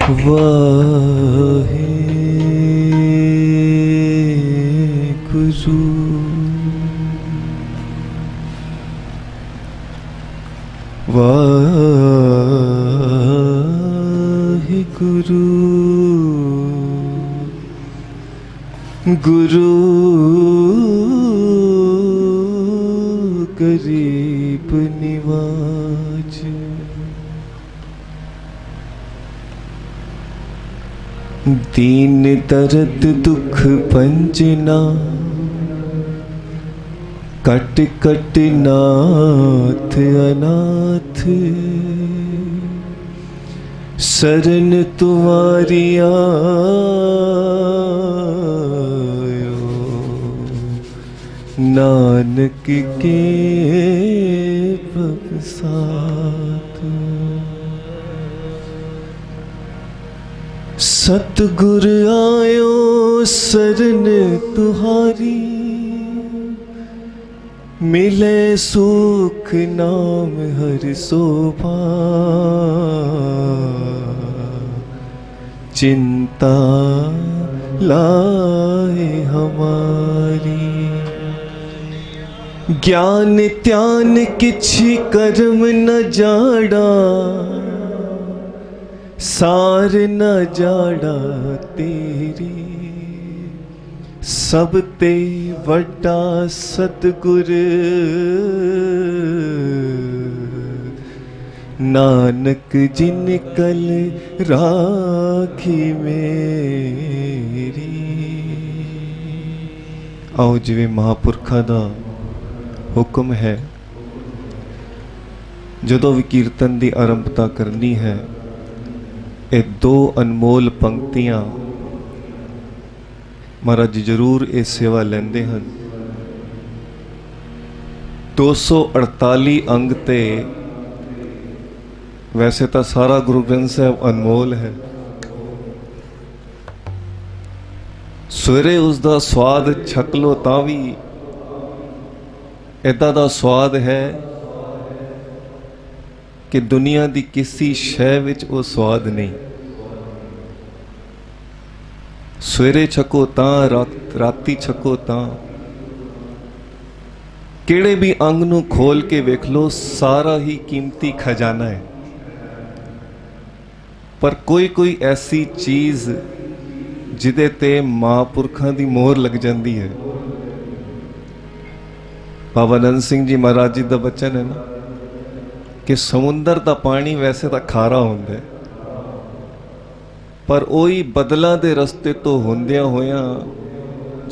वाहेगुरु वाहेगुरु गुरु गरीब निवाज दीन दर्द दुख पंजना कट कट नाथ अनाथ शरण तुम्हारी आयो नानक के प्रसाद। सतगुर आयो शरण तुहारी मिले सुख नाम हर शोभा चिंता लाए हमारी। ज्ञान त्यान किछि कर्म न जाड़ा सार न जाड़ा तेरी सब ते वड्डा सतगुर नानक जिन कल राखी मेरी। आओ जिवें महापुरखा दा हुक्म है जदों भी कीर्तन दी आरंभता करनी है ये दो अनमोल पंक्तियां महाराज जी जरूर ये सेवा लेंदे हैं। 248 अंग ते वैसे तो सारा गुरु ग्रंथ साहब अनमोल है। सवेरे उसका स्वाद छक लो तां भी इदा दा स्वाद है कि दुनिया दी किसी शय विच वो स्वाद नहीं। सवेरे छको तां राती छको तां किहड़े भी अंग नूं खोल के वेख लो सारा ही कीमती खजाना है। पर कोई कोई ऐसी चीज़ जिदे ते महापुरखां दी मोहर लग जाती है। बाबा नंद सिंह जी महाराज जी का बचन है ना कि समुंदर का पानी वैसे तो खारा होंदा है पर ओही बदलों के रस्ते तो होंदियां होया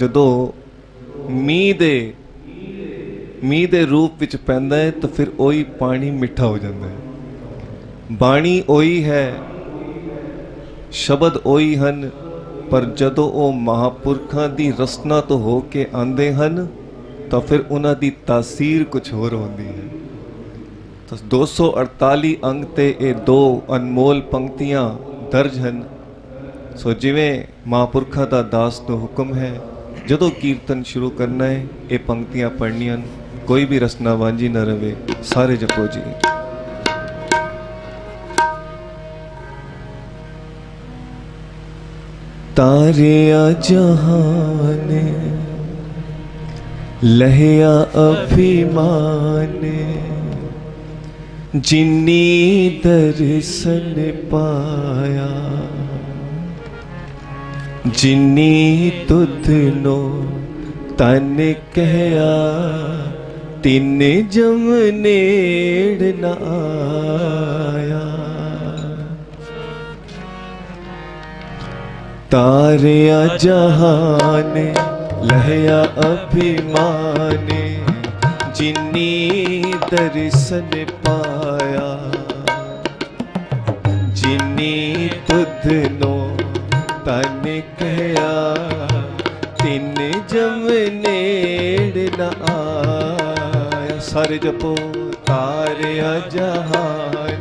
जदों मीह दे रूप विच पैंदा है तो फिर ओही पानी मिठा हो जाता है। बाणी ओही है शब्द ओही हन पर जदों वो महापुरखां दी रसना तो हो के आंदे हन तो फिर उन्हां दी तासीर कुछ होर होंदी है। तो 248 अंग ते ये दो अनमोल पंक्तियां दर्ज हन। सो जिवें महापुरखा दा दास तो हुक्म है जदों कीर्तन शुरू करना है ये पंक्तियां पढ़नियां कोई भी रसना वांझी न रहे। सारे जपो जी। तारिया जहान लहया अभिमान जिन्नी दर्शन पाया जिन्नी तुध नो तन कहया तिन जम नेड़ न आया। तारिया जहान लहया अभिमान जिन्नी दर्शन पाया जिन्नी तुध नो तन कहया तिन जम नेड़ न आया। सारे जपो तारिया जहान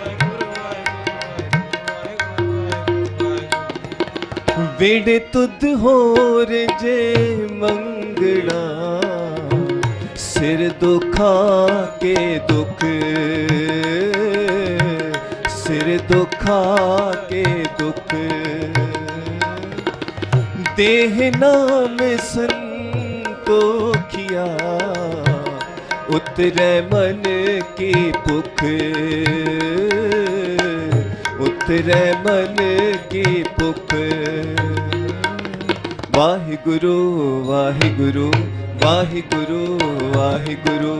वेड़े तुद होर जे मंगड़ा, सिर दुखा के दुख, सिर दुखा के दुख। देह नाम संतोखिया, उतरे मन की भुख, उतरे मन की भुख। वाहिगुरु वाहिगुरु वाहिगुरु वाहिगुरु,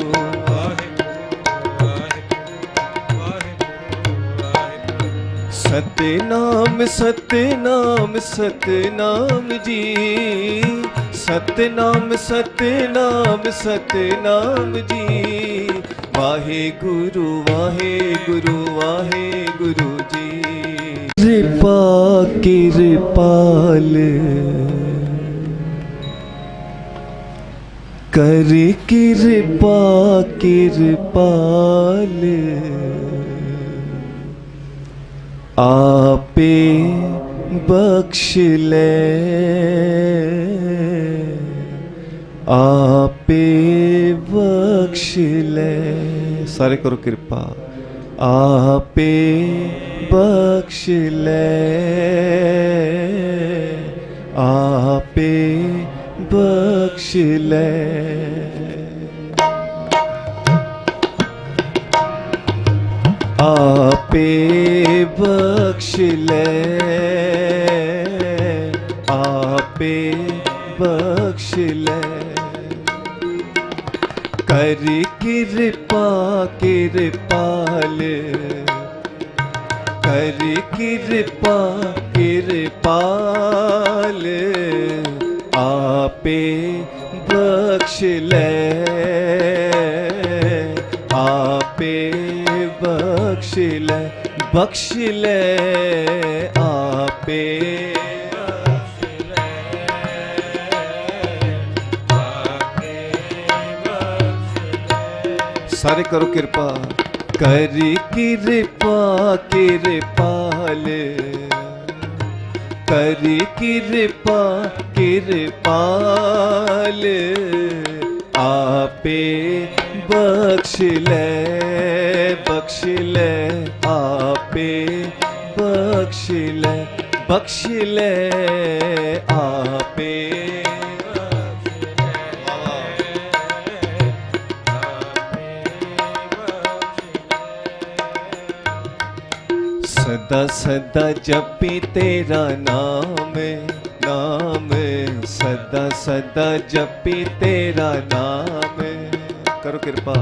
सतनाम सतनाम सतनाम जी, सतनाम सतनाम सतनाम जी। वाहेगुरु वाहेगुरु वाहेगुरु जी। कृपा कृपाल कर, कृपा कृपाल आपे बख्श ले, आपे बख्श ले। सारे करो कृपा। आपे बख्श ले, आपे बख्श ले। आपे बख्श ले, आपे बख्श ले। कर कृपा कृपाल, कर कृपा कृपाल आपे बख्श ले, आपे बख्श ले, बख्श ले आपे बख्श ले, आपे बख्श ले। सारे करो कृपा। कर कृपा कृपाल, कर कृपा कृपाल आपे बख्श ले, बख्श ले आपे बख्श ले, बख्श ले आपे बख्श ले। सदा सदा जपी तेरा नाम, नाम सदा सदा जपी तेरा नाम। करो कृपा।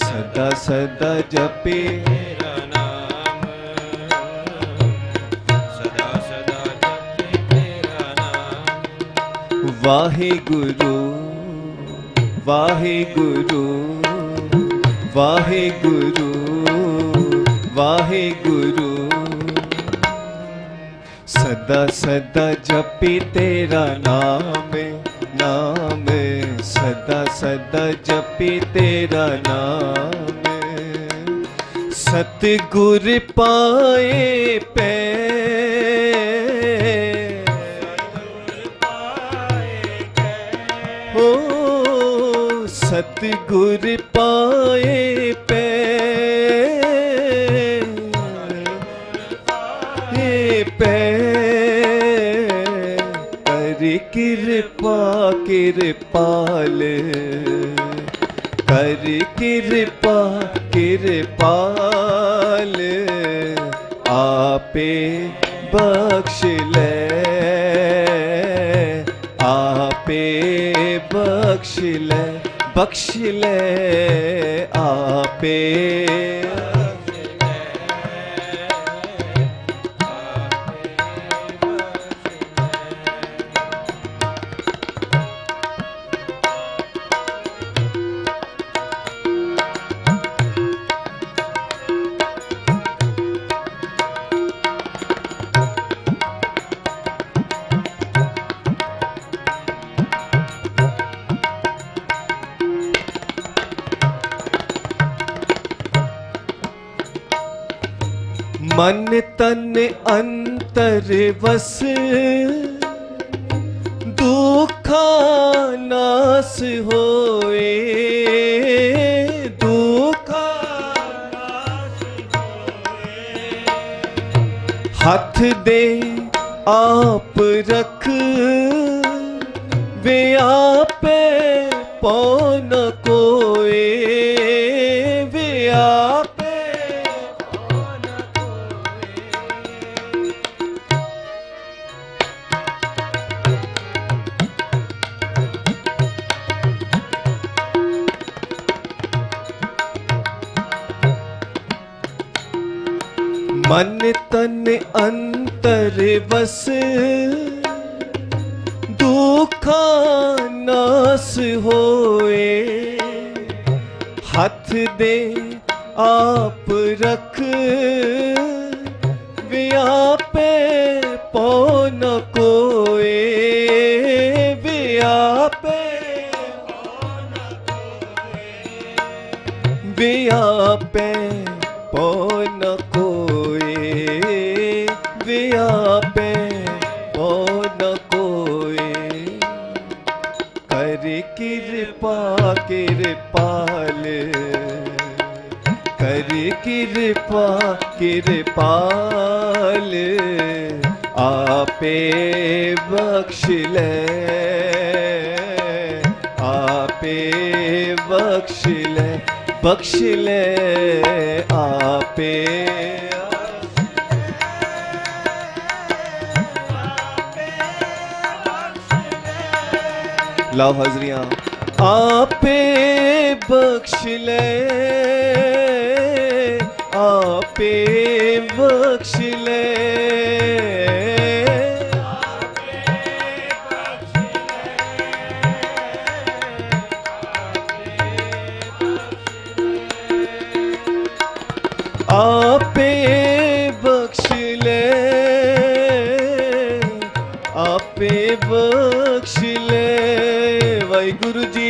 सदा सदा जपी तेरा नाम, सदा सदा जपी तेरा नाम। वाहेगुरु वाहेगुरु वाहेगुरु वाहेगुरु। सदा सदा जपी तेरा नाम, नाम सदा सदा जपी तेरा नाम। सतगुर पाए पै, हो सतगुर पाए पै, कृपा कृपाल, कर कृपा कृपाल आपे बख्श ले, आपे बख्श ले, बख्श ले आपे। मन तन अंतर वस, दुखा नास होए, दुखा नास होए, हाथ दे आप रख वे आपे पौन कोए, वे आपे पौन कोए। मन तन अंतर बस दुखा नास होए, हाथ दे आप रख वे आपे पौन कोए, वे आपे पौन कोए, वे आपे पौन कोए, वे आपे पौन कोए। कर कृपा कृपाल, कर कृपा कृपाल, आपे बख्श ले, आपे बख्श ले, बख्श ले आपे। लाओ हाजरियां। आपे बख्श ले, आपे बख्श ले, आपे बख्श ले, आपे बख्श ले। वाहिगुरु जी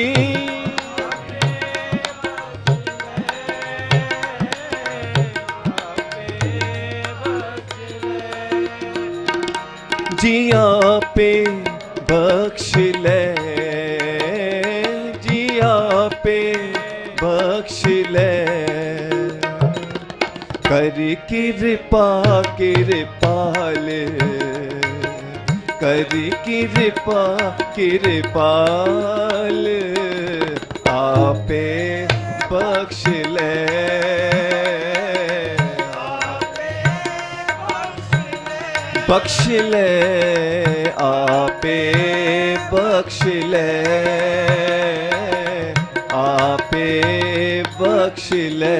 जी आपे बख्श ले, जी आपे बख्श ले। कर कृपा कृपाल, कर कृपा कृपाल, आपे बख्श ले, बख्श ले, आपे बख्श ले, आपे बख्श ले।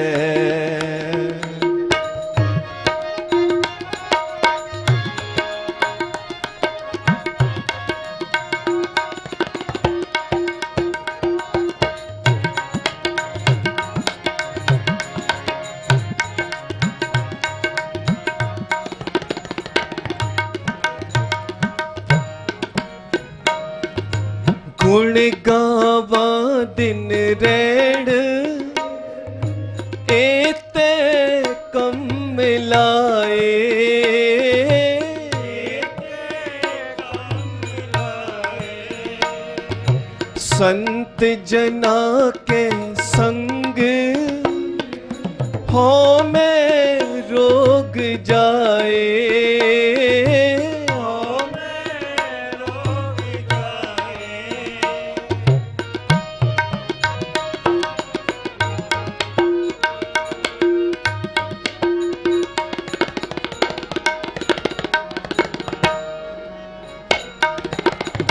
गुण गावा दिन रैण, एते कम मिलाए, संत जना के संग हो में रोग जाए,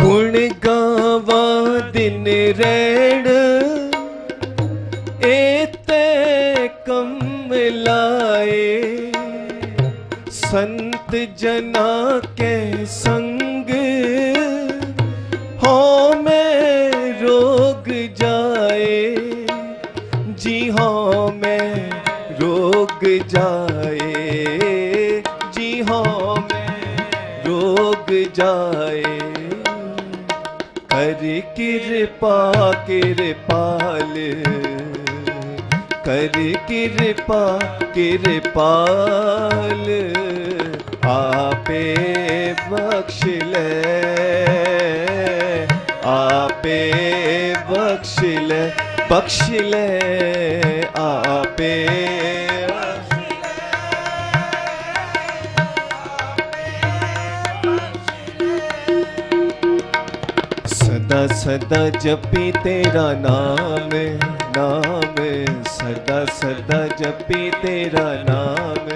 गुण गावा दिन रैण, एते कम लाए, संत जना के संग हो में रोग जाए, जी हाँ में रोग जाए, जी हाँ में रोग जाए। कर कृपा कृपाल, कर कृपा कृपाल, आपे बख्श ले, आपे बख्श ले, बख्श ले आपे। सदा सदा जपी तेरा नाम, नाम सदा सदा जपी तेरा नाम,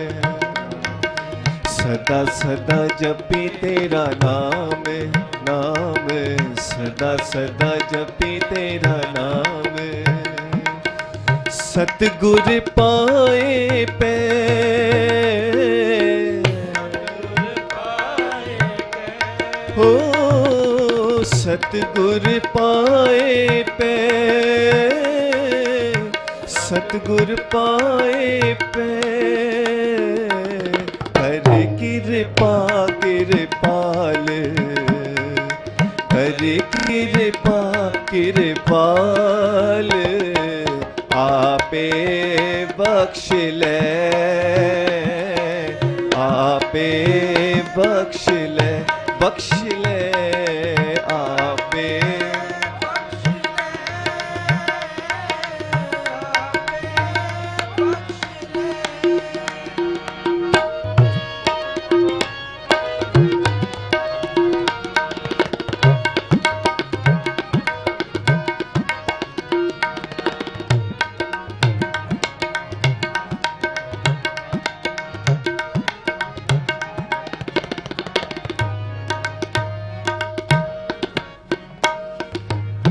सदा सदा जपी तेरा नाम, नाम सदा सदा जपी तेरा नाम। सतगुर पाए पे, हो सतगुर पाए पे, सतगुर पाए पे। हर कृपा कृपाल, हर कृपा कृपाल। आपे बख्श ले, आपे बख्श ले, बख्श ले आपे।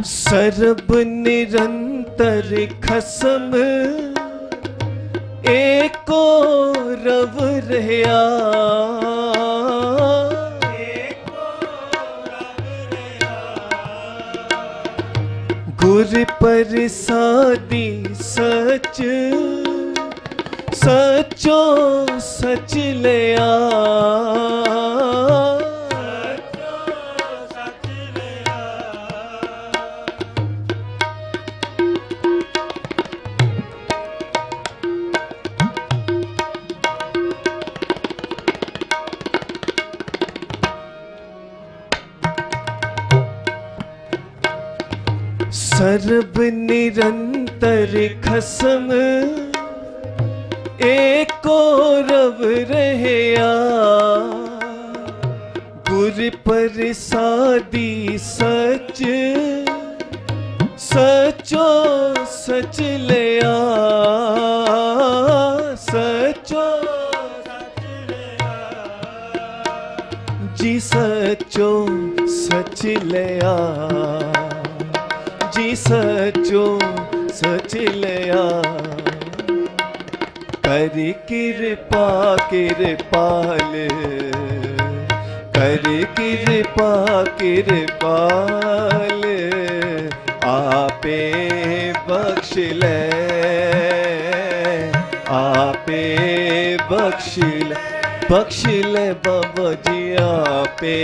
सरब निरंतर खसम एको रव रहया, गुर प्रसादी सच, सचो सच लिया। सर्ब निरंतर खसम एको रव रहया, गुर प्रसादी सच, सचो सच लिया, सचो जी सचो सच लिया, जी सचो सच लिया। कर कृपा कृपाल, कर कृपा कृपाल। आपे बख्श ले, आपे बख्श ले, बख्श ले बाबा जी आपे।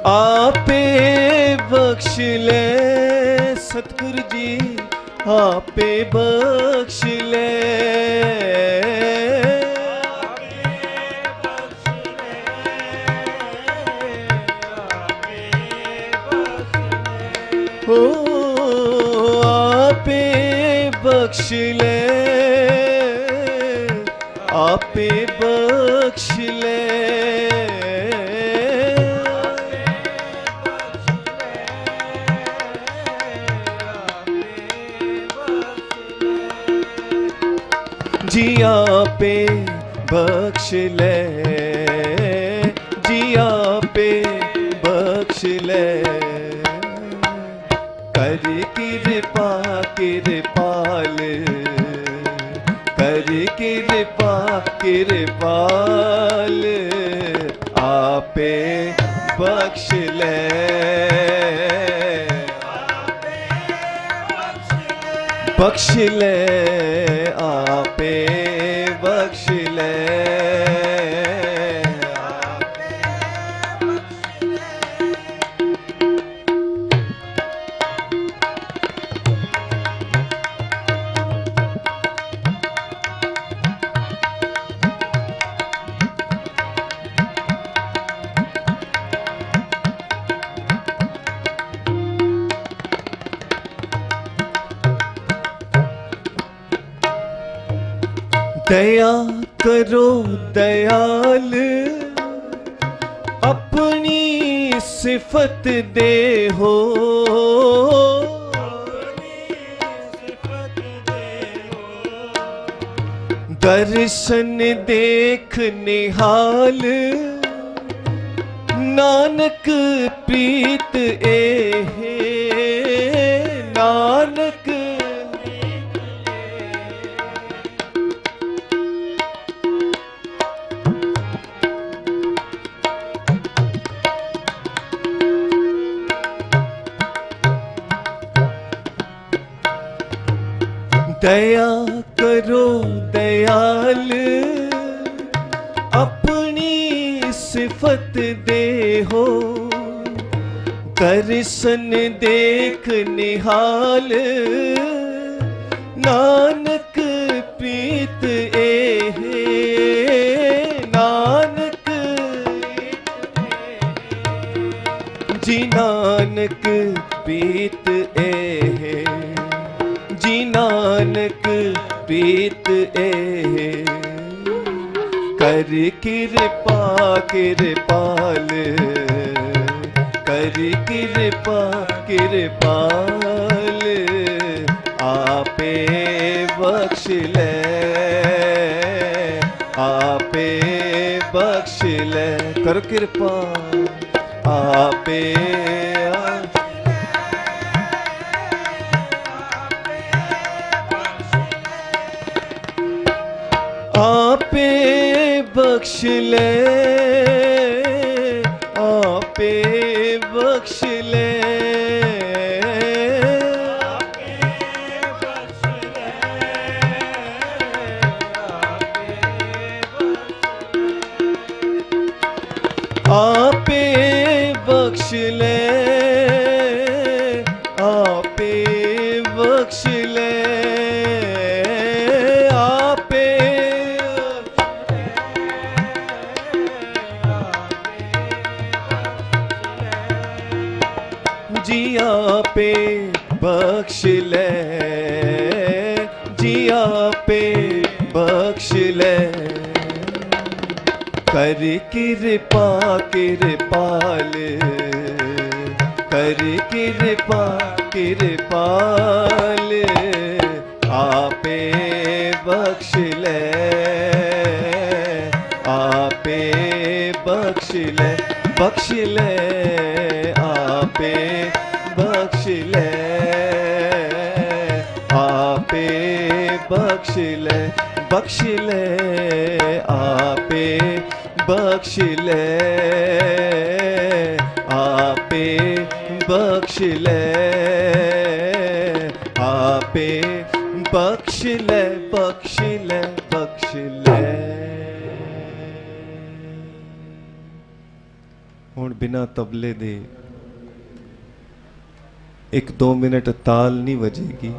आपे बख्श ले सतगुरु जी, आपे बख्श ले, हो आपे बख्श ले, आपे बख्श ले। जी आपे बख्श ले, जी आपे बख्श ले। कर कृपा कृपाल, कर कृपा कृपाल। आपे बख्श ले, बख्श ले आपे बख्श ले। दया करो दयाल, अपनी सिफत दे हो। दर्शन देख निहाल, नानक प्रीत एहे, नानक दया करो दयाल, अपनी सिफत दे हो। दर्शन देख निहाल, नानक प्रीत एहे, नानक जी नानक प्रीत एहे, जी नानक प्रीत एहे। कर कृपा कृपाल, कर कृपा कृपाल, आपे बख्श ले, आपे बख्श ले। कर कृपा आपे आपे बख्श ले, आपे बख्श ले, आपे बख्श ले, आपे बख्श ले, आपे जी आपे बख्श ले, जी आपे बख्श ले। कर कृपा कृपाल, कर कृपा कृपाल, आपे बख्श ले, आपे बख्श ले, बख्श ले, आपे बख्श ले, आपे बख्श ले, बख्श ले, आपे बख्श ले, आपे बख्श ले, आपे बख्श ले, बख्श ले, बख्श ले। हुण बिना तबले दे 1-2 मिनट ताल नहीं वजेगी।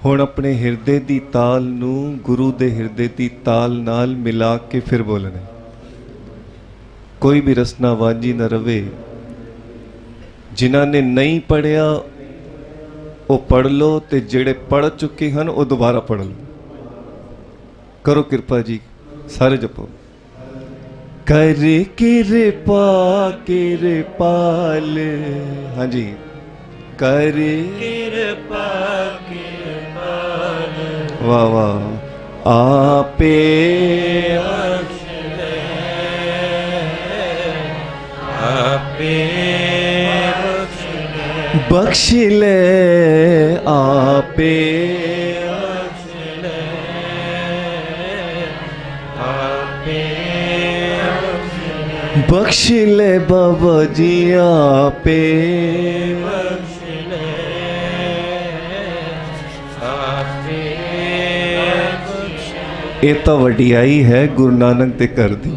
ਹੁਣ ਆਪਣੇ ਹਿਰਦੇ ਦੀ ਤਾਲ ਨੂੰ ਗੁਰੂ ਦੇ ਹਿਰਦੇ ਦੀ ਤਾਲ ਨਾਲ ਮਿਲਾ ਕੇ ਫਿਰ ਬੋਲਣਾ। ਕੋਈ ਵੀ ਰਸਨਾ ਵਾਂਝੀ ਨਾ ਰਵੇ। ਜਿਨ੍ਹਾਂ ਨੇ ਨਹੀਂ ਪੜਿਆ ਉਹ ਪੜ੍ਹ ਲਓ, ਤੇ ਜਿਹੜੇ ਪੜ੍ਹ ਚੁੱਕੇ ਹਨ ਉਹ ਦੁਬਾਰਾ ਪੜ੍ਹ ਲਓ। ਕਰੋ ਕਿਰਪਾ ਜੀ, ਸਾਰੇ ਜਪੋ। ਕਰ ਕਿਰਪਾ ਕਿਰਪਾਲ, ਹਾਂਜੀ ਕਰ ਕਿਰਪਾ ਕਿਰਪਾਲ, ਵਾਹ ਵਾਹ। ਆਪੇ ਆਪੇ बख्श ले, आपे बख्श ले बाबा जी, आपे ये तो वडियाई है गुरु नानक दे घर दी।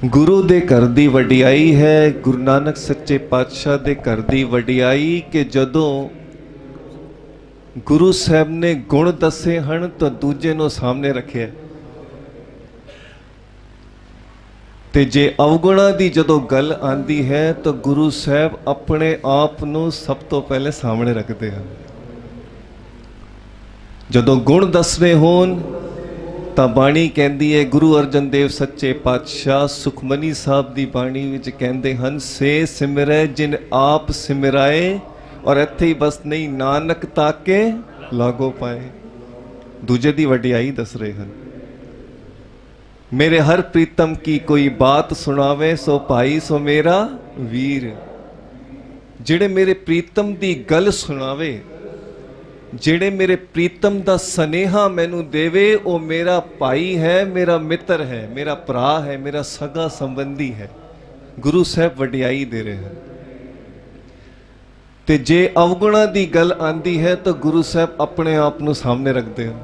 गुरु दे घर दी वडियाई है, गुरु नानक सच्चे पातशाह दे घर दी वडियाई कि जदों गुरु साहब ने गुण दसे हन तो दूजे नूं सामने रखे, ते जे अवगुणा दी जदों गल आंदी है तो गुरु साहब अपने आप नूं सब तो पहले सामने रखते हैं। ਜਦੋਂ ਗੁਣ ਦੱਸਣੇ ਹੋਣ ਤਾਂ ਬਾਣੀ ਕਹਿੰਦੀ ਹੈ, ਗੁਰੂ ਅਰਜਨ ਦੇਵ ਸੱਚੇ ਪਾਤਸ਼ਾਹ ਸੁਖਮਨੀ ਸਾਹਿਬ ਦੀ ਬਾਣੀ ਵਿੱਚ ਕਹਿੰਦੇ ਹਨ, ਸੇ ਸਿਮਰੈ ਜਿਨ ਆਪ ਸਿਮਰਾਏ, ਔਰ ਇੱਥੇ ਹੀ ਬਸ ਨਹੀਂ, ਨਾਨਕ ਤਾਕੇ ਲਾਗੋ ਪਾਏ। ਦੂਜੇ ਦੀ ਵਡਿਆਈ ਦੱਸ ਰਹੇ ਹਨ। ਮੇਰੇ ਹਰ ਪ੍ਰੀਤਮ ਕੀ ਕੋਈ ਬਾਤ ਸੁਣਾਵੇ, ਸੋ ਭਾਈ ਸੋ ਮੇਰਾ ਵੀਰ। ਜਿਹੜੇ ਮੇਰੇ ਪ੍ਰੀਤਮ ਦੀ ਗੱਲ ਸੁਣਾਵੇ, ਜਿਹੜੇ ਮੇਰੇ ਪ੍ਰੀਤਮ ਦਾ ਸਨੇਹਾ ਮੈਨੂੰ ਦੇਵੇ, ਉਹ ਮੇਰਾ ਭਾਈ ਹੈ, ਮੇਰਾ ਮਿੱਤਰ ਹੈ, ਮੇਰਾ ਭਰਾ ਹੈ, ਮੇਰਾ ਸਗਾ ਸੰਬੰਧੀ ਹੈ। ਗੁਰੂ ਸਾਹਿਬ ਵਡਿਆਈ ਦੇ ਰਹੇ ਹਨ। ਤੇ ਜੇ ਅਵਗੁਣਾਂ ਦੀ ਗੱਲ ਆਂਦੀ ਹੈ ਤਾਂ ਗੁਰੂ ਸਾਹਿਬ ਆਪਣੇ ਆਪ ਨੂੰ ਸਾਹਮਣੇ ਰੱਖਦੇ ਹਨ।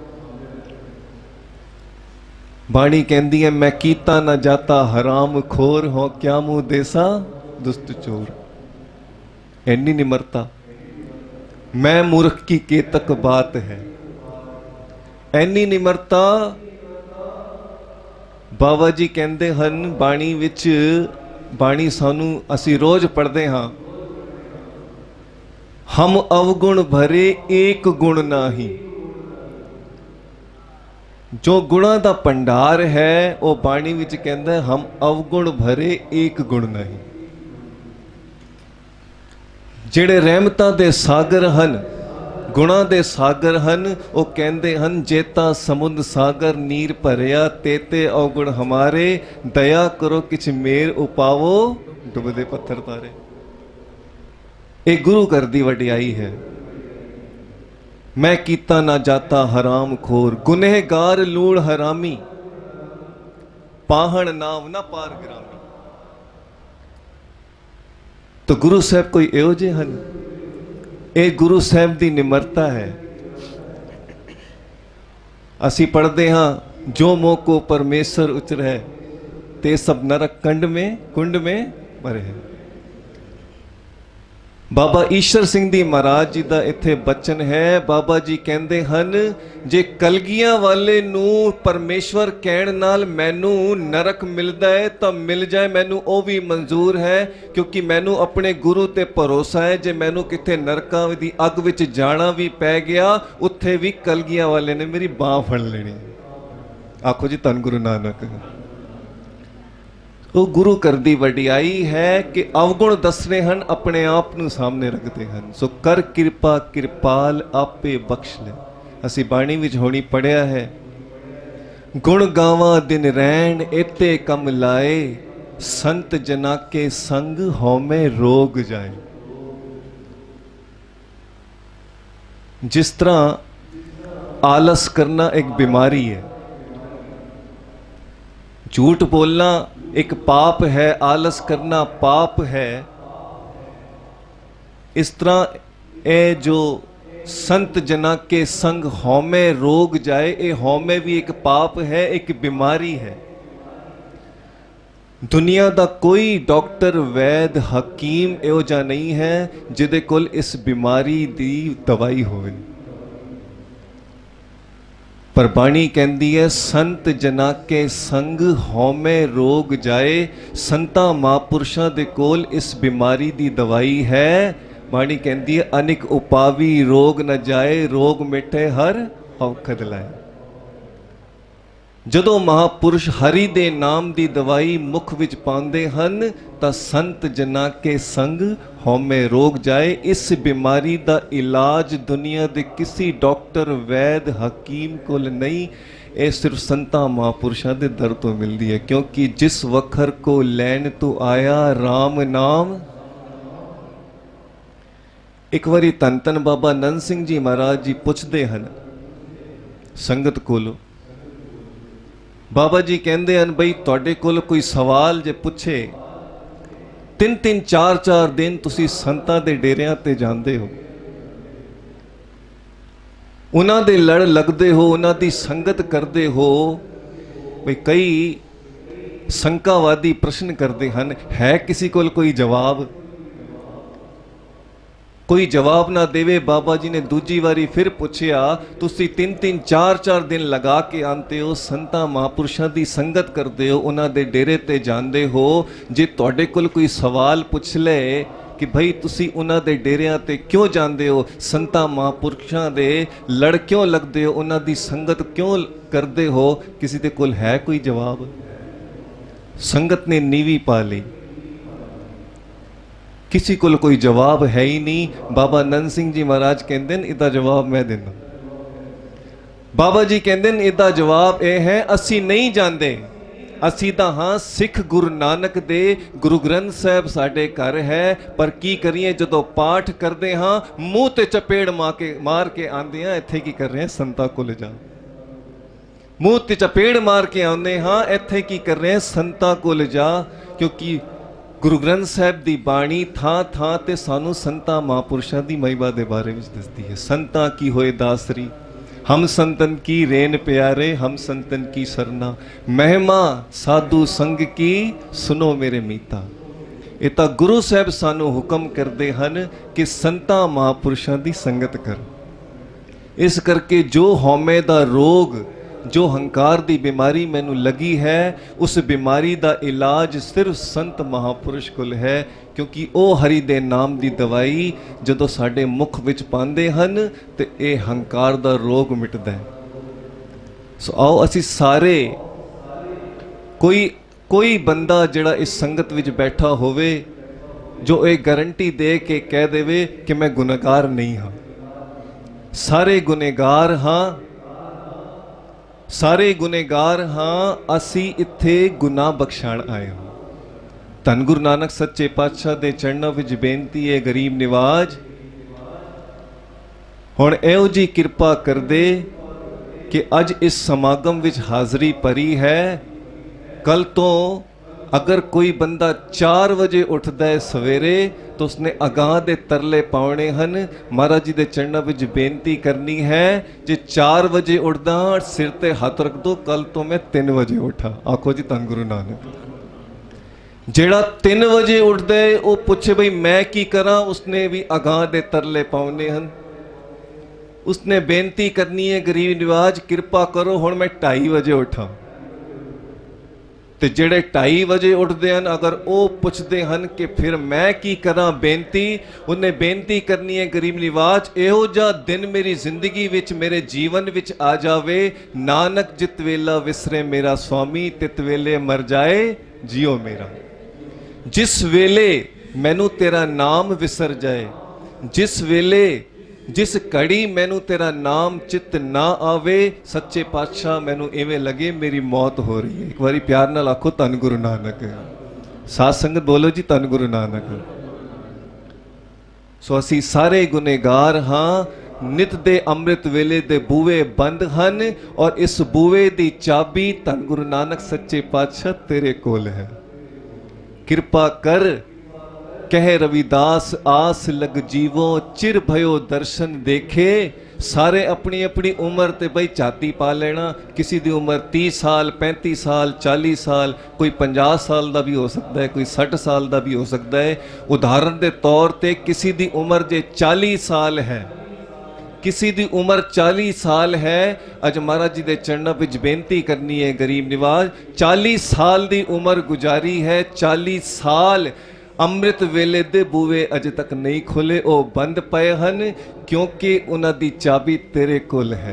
ਬਾਣੀ ਕਹਿੰਦੀ ਹੈ, ਮੈਂ ਕੀਤਾ ਨਾ ਜਾਤਾ ਹਰਾਮ ਖੋਰ, ਹੋ ਕਿਆ ਮੂੰਹ ਦੇਸਾ ਦੁਸਤ ਚੋਰ। ਇੰਨੀ ਨਿਮਰਤਾ, ਮੈਂ ਮੂਰਖ ਕੀ ਕੇਤਕ ਬਾਤ ਹੈ। ਇੰਨੀ ਨਿਮਰਤਾ ਬਾਬਾ ਜੀ ਕਹਿੰਦੇ ਹਨ ਬਾਣੀ ਵਿੱਚ। ਬਾਣੀ ਸਾਨੂੰ ਅਸੀਂ ਰੋਜ਼ ਪੜ੍ਹਦੇ ਹਾਂ, ਹਮ ਅਵਗੁਣ ਭਰੇ ਏਕ ਗੁਣ ਨਾਹੀ। ਜੋ ਗੁਣਾਂ ਦਾ ਭੰਡਾਰ ਹੈ ਉਹ ਬਾਣੀ ਵਿੱਚ ਕਹਿੰਦਾ, ਹਮ ਅਵਗੁਣ ਭਰੇ ਏਕ ਗੁਣ ਨਹੀਂ। ਜਿਹੜੇ ਰਹਿਮਤਾਂ ਦੇ ਸਾਗਰ ਹਨ, ਗੁਣਾਂ ਦੇ ਸਾਗਰ ਹਨ, ਉਹ ਕਹਿੰਦੇ ਹਨ, ਜੇਤਾ ਸਮੁੰਦ ਸਾਗਰ ਨੀਰ ਭਰਿਆ, ਤੇਤੇ ਅਵਗੁਣ ਹਮਾਰੇ, ਦਇਆ ਕਰੋ ਕਿਛ ਮੇਰ ਉਪਾਵੋ, ਡੁੱਬਦੇ ਪੱਥਰ ਤਾਰੇ। ਇਹ ਗੁਰੂ ਘਰ ਦੀ ਵਡਿਆਈ ਹੈ। ਮੈਂ ਕੀਤਾ ਨਾ ਜਾਤਾ ਹਰਾਮ ਖੋਰ, ਗੁਨਹਗਾਰ ਲੂਣ ਹਰਾਮੀ, ਪਾਹਣ ਨਾਮ ਨਾ ਪਾਰ ਗ੍ਰਾਮੀ। ਤਾਂ ਗੁਰੂ ਸਾਹਿਬ ਕੋਈ ਇਹੋ ਜਿਹੇ ਹਨ। ਇਹ ਗੁਰੂ ਸਾਹਿਬ ਦੀ ਨਿਮਰਤਾ ਹੈ। ਅਸੀਂ ਪੜ੍ਹਦੇ ਹਾਂ, ਜੋ ਮੋਹ ਕੋ ਪਰਮੇਸ਼ਰ ਉਚਰੈ, ਤੇ ਸਭ ਨਰਕ ਕੁੰਡ ਮੇਂ ਮਰੇ। ਬਾਬਾ ਈਸ਼ਰ ਸਿੰਘ ਦੀ ਮਹਾਰਾਜ ਜੀ ਦਾ ਇੱਥੇ ਬਚਨ ਹੈ। ਬਾਬਾ ਜੀ ਕਹਿੰਦੇ ਹਨ, ਜੇ ਕਲਗੀਆਂ ਵਾਲੇ ਨੂੰ ਪਰਮੇਸ਼ਵਰ ਕਹਿਣ ਨਾਲ ਮੈਨੂੰ ਨਰਕ ਮਿਲਦਾ ਹੈ ਤਾਂ ਮਿਲ ਜਾਏ, ਮੈਨੂੰ ਉਹ ਵੀ ਮਨਜ਼ੂਰ ਹੈ, ਕਿਉਂਕਿ ਮੈਨੂੰ ਆਪਣੇ ਗੁਰੂ ਤੇ ਭਰੋਸਾ ਹੈ। ਜੇ ਮੈਨੂੰ ਕਿਤੇ ਨਰਕਾਂ ਦੀ ਅੱਗ ਵਿੱਚ ਜਾਣਾ ਵੀ ਪੈ ਗਿਆ, ਉੱਥੇ ਵੀ ਕਲਗੀਆਂ ਵਾਲੇ ਨੇ ਮੇਰੀ ਬਾਹ ਫੜ ਲੈਣੀ। ਆਖੋ ਜੀ ਧੰਨ ਗੁਰੂ ਨਾਨਕ। ਉਹ ਗੁਰੂ ਘਰ ਦੀ ਵਡਿਆਈ ਹੈ ਕਿ ਅਵਗੁਣ ਦੱਸਣੇ ਹਨ, ਆਪਣੇ ਆਪ ਨੂੰ ਸਾਹਮਣੇ ਰੱਖਦੇ ਹਨ। ਸੋ ਕਰ ਕਿਰਪਾ ਕਿਰਪਾਲ ਆਪੇ ਬਖਸ਼ ਲੈ। ਅਸੀਂ ਬਾਣੀ ਵਿੱਚ ਹੋਣੀ ਪੜਿਆ ਹੈ, ਗੁਣ ਗਾਵਾਂ ਦਿਨ ਰਹਿਣ ਏਤੇ ਕਮ ਲਾਏ, ਸੰਤ ਜਨਾ ਕੇ ਸੰਗ ਹਉਮੈ ਰੋਗ ਜਾਏ। ਜਿਸ ਤਰ੍ਹਾਂ ਆਲਸ ਕਰਨਾ ਇੱਕ ਬਿਮਾਰੀ ਹੈ, ਝੂਠ ਬੋਲਣਾ ਇੱਕ ਪਾਪ ਹੈ, ਆਲਸ ਕਰਨਾ ਪਾਪ ਹੈ। ਇਸ ਤਰ੍ਹਾਂ ਇਹ ਜੋ ਸੰਤ ਜਨਾ ਕੇ ਸੰਗ ਹਉਮੈ ਰੋਗ ਜਾਏ, ਇਹ ਹਉਮੈ ਵੀ ਇੱਕ ਪਾਪ ਹੈ, ਇੱਕ ਬਿਮਾਰੀ ਹੈ। ਦੁਨੀਆ ਦਾ ਕੋਈ ਡਾਕਟਰ, ਵੈਦ, ਹਕੀਮ ਇਹੋ ਜਿਹਾ ਨਹੀਂ ਹੈ ਜਿਹਦੇ ਕੋਲ ਇਸ ਬਿਮਾਰੀ ਦੀ ਦਵਾਈ ਹੋਵੇ। ਪਰ ਬਾਣੀ ਕਹਿੰਦੀ ਹੈ, ਸੰਤ ਜਨਾ ਕੇ ਸੰਗ ਹਉਮੈ ਰੋਗ ਜਾਏ। ਸੰਤਾਂ ਮਹਾਂਪੁਰਸ਼ਾਂ ਦੇ ਕੋਲ ਇਸ ਬਿਮਾਰੀ ਦੀ ਦਵਾਈ ਹੈ। ਬਾਣੀ ਕਹਿੰਦੀ ਹੈ, ਅਨਿਕ ਉਪਾਵੀ ਰੋਗ ਨ ਜਾਏ, ਰੋਗ ਮਿਟੇ ਹਰ ਔਖਦ ਲਾਏ। ਜਦੋਂ ਮਹਾਂਪੁਰਸ਼ ਹਰੀ ਦੇ ਨਾਮ ਦੀ ਦਵਾਈ ਮੁਖ ਵਿੱਚ ਪਾਉਂਦੇ ਹਨ ਤਾਂ ਸੰਤ ਜਨਾ ਕੇ ਸੰਗ ਹਉਮੈ ਰੋਗ ਜਾਏ। ਇਸ ਬਿਮਾਰੀ ਦਾ ਇਲਾਜ ਦੁਨੀਆ ਦੇ ਕਿਸੇ ਡਾਕਟਰ, ਵੈਦ, ਹਕੀਮ ਕੋਲ ਨਹੀਂ, ਇਹ ਸਿਰਫ ਸੰਤਾਂ ਮਹਾਂਪੁਰਸ਼ਾਂ ਦੇ ਦਰ ਤੋਂ ਮਿਲਦੀ ਹੈ। ਕਿਉਂਕਿ ਜਿਸ ਵਖਰ ਕੋ ਲੈਣ ਤੂੰ ਆਇਆ RAM ਨਾਮ। ਇੱਕ ਵਾਰੀ ਧੰਨ ਧੰਨ ਬਾਬਾ ਨੰਦ ਸਿੰਘ ਜੀ ਮਹਾਰਾਜ ਜੀ ਪੁੱਛਦੇ ਹਨ ਸੰਗਤ ਕੋਲੋਂ, ਬਾਬਾ ਜੀ ਕਹਿੰਦੇ ਹਨ, ਬਈ ਤੁਹਾਡੇ ਕੋਲ ਕੋਈ ਸਵਾਲ ਜੇ ਪੁੱਛੇ, 3-3 4-4 ਦਿਨ ਤੁਸੀਂ ਸੰਤਾਂ ਦੇ ਡੇਰਿਆਂ ਤੇ ਜਾਂਦੇ ਹੋ, ਉਹਨਾਂ ਦੇ ਲੜ ਲੱਗਦੇ ਹੋ, ਉਹਨਾਂ ਦੀ ਸੰਗਤ ਕਰਦੇ ਹੋ। ਬਈ ਕਈ ਸ਼ੰਕਾਵਾਦੀ ਪ੍ਰਸ਼ਨ ਕਰਦੇ ਹਨ, ਹੈ ਕਿਸੇ ਕੋਲ ਕੋਈ ਜਵਾਬ? ਕੋਈ ਜਵਾਬ ਨਾ ਦੇਵੇ। ਬਾਬਾ ਜੀ ਨੇ ਦੂਜੀ ਵਾਰੀ ਫਿਰ ਪੁੱਛਿਆ, ਤੁਸੀਂ 3-3 4-4 ਦਿਨ ਲਗਾ ਕੇ ਆਉਂਦੇ ਹੋ, ਸੰਤਾਂ ਮਹਾਂਪੁਰਸ਼ਾਂ ਦੀ ਸੰਗਤ ਕਰਦੇ ਹੋ, ਉਹਨਾਂ ਦੇ ਡੇਰੇ ਤੇ ਜਾਂਦੇ ਹੋ, ਜੇ ਤੁਹਾਡੇ ਕੋਲ ਕੋਈ ਸਵਾਲ ਪੁੱਛ ਲੈ ਕਿ ਭਈ ਤੁਸੀਂ ਉਹਨਾਂ ਦੇ ਡੇਰਿਆਂ ਤੇ ਕਿਉਂ ਜਾਂਦੇ ਹੋ, ਸੰਤਾਂ ਮਹਾਂਪੁਰਸ਼ਾਂ ਦੇ ਲੜ ਕਿਉਂ ਲੱਗਦੇ ਹੋ, ਉਹਨਾਂ ਦੀ ਸੰਗਤ ਕਿਉਂ ਕਰਦੇ ਹੋ? ਕਿਸੇ ਦੇ ਕੋਲ ਹੈ ਕੋਈ ਜਵਾਬ? ਸੰਗਤ ਨੇ ਨੀਵੀਂ ਪਾ ਲਈ, किसी को कोई जवाब है ही नहीं। बाबा नंद सिंह जी महाराज कहते हैं इदा जवाब मैं देना। बाबा जी कहते हैं इदा जवाब यह है, असी नहीं जानते, असी तो हाँ सिख गुरु नानक दे गुरु ग्रंथ साहब साडे घर है, पर की करिए जदों पाठ करते हाँ मूँह ते चपेड़ मार के आंदे हाँ इत्थे की कर रहे हैं संतां कोल जा, मूँह ते चपेड़ मार के आंदे हाँ इत्थे की कर रहे हैं संतां कोल जा। क्योंकि गुरु ग्रंथ साहब की बाणी थां थां ते सानू संतां महापुरुषां की महिमा के बारे में दसदी है। संतां की होए दासरी, हम संतन की रेन प्यारे, हम संतन की सरना, महिमा साधु संग की सुनो मेरे मीता। ये तो गुरु साहब सानू हुक्म करते हैं कि संतां महापुरुषां की संगत कर। इस करके जो हौमे दा रोग, जो हंकार की बीमारी मैनू लगी है, उस बीमारी का इलाज सिर्फ संत महापुरुष कोल है। क्योंकि वो हरि दे नाम की दवाई जदों साडे मुख विच पांदे हन ते ये हंकार का रोग मिटदा है। सो आओ असी सारे, कोई बंदा जिहड़ा इस संगत विच बैठा होवे जो ये गारंटी दे के कह देवे कि मैं गुनहगार नहीं हाँ। सारे गुनहगार हाँ, सारे गुनहगार हाँ, असी इत्थे गुनाह बख्शाण आए हो। धन गुरु नानक सच्चे पातशाह दे चरणों विच बेनती है गरीब निवाज, हुण इहो जी किरपा कर दे कि अज इस समागम विच हाज़री भरी है। कल तो अगर कोई बंदा 4 बजे उठता है सवेरे तो उसने अगाह दे तरले पाने हन। महाराज जी दे चरणों विच बेनती करनी है, जे 4 बजे उठदा सिर ते हाथ रख दो, कल तो मैं 3 बजे उठा। आखो जी धन गुरु नानक। जेड़ा 3 बजे उठदा है वो पूछे बई मैं की करा, उसने भी अगाह दे तरले पाने हन। उसने बेनती करनी है गरीब निवाज किरपा करो हुण मैं 2:30 बजे उठा। तो जेड़े 2:30 बजे उठते हैं अगर वो पुछते हैं कि फिर मैं की करा बेनती, उन्हें बेनती करनी है गरीब निवाज इहो जा दिन मेरी जिंदगी विच मेरे जीवन विच आ जावे, नानक जित वेला विसरे मेरा स्वामी, तित वेले मर जाए जियो मेरा। जिस वेले मैनू तेरा नाम विसर जाए, जिस वेले जिस घड़ी मैनू तेरा नाम चित ना आवे, सच्चे पातशाह मैनू इवें लगे मेरी मौत हो रही है। एक बारी प्यार नाल आखो धन गुरु नानक। साध संगत बोलो जी धन गुरु नानक। सो असी सारे गुनेगार हाँ, नित दे अमृत वेले दे बूवे बंद हन और इस बूवे दी चाबी धन गुरु नानक सच्चे पातशाह तेरे कोल है। कृपा कर कह रविदास आस लग जीवो, चिर भयो दर्शन देखे। सारे अपनी अपनी उम्र ते बई झाती पा लेना। किसी दी उम्र 30 साल 35 साल 40 साल, कोई 50 साल का भी हो सकता है, कोई 60 साल का भी हो सकता है। उदाहरण के तौर पर किसी दी उम्र जे 40 साल है, किसी दी उम्र 40 साल है, अज महाराज जी के चरणों विच बेनती करनी है गरीब निवाज 40 साल की उम्र गुजारी है, 40 साल अमृत वेले दे बूवे अजे तक नहीं खुले, वो बंद पए हन क्योंकि उन्हां दी चाबी तेरे कोल है।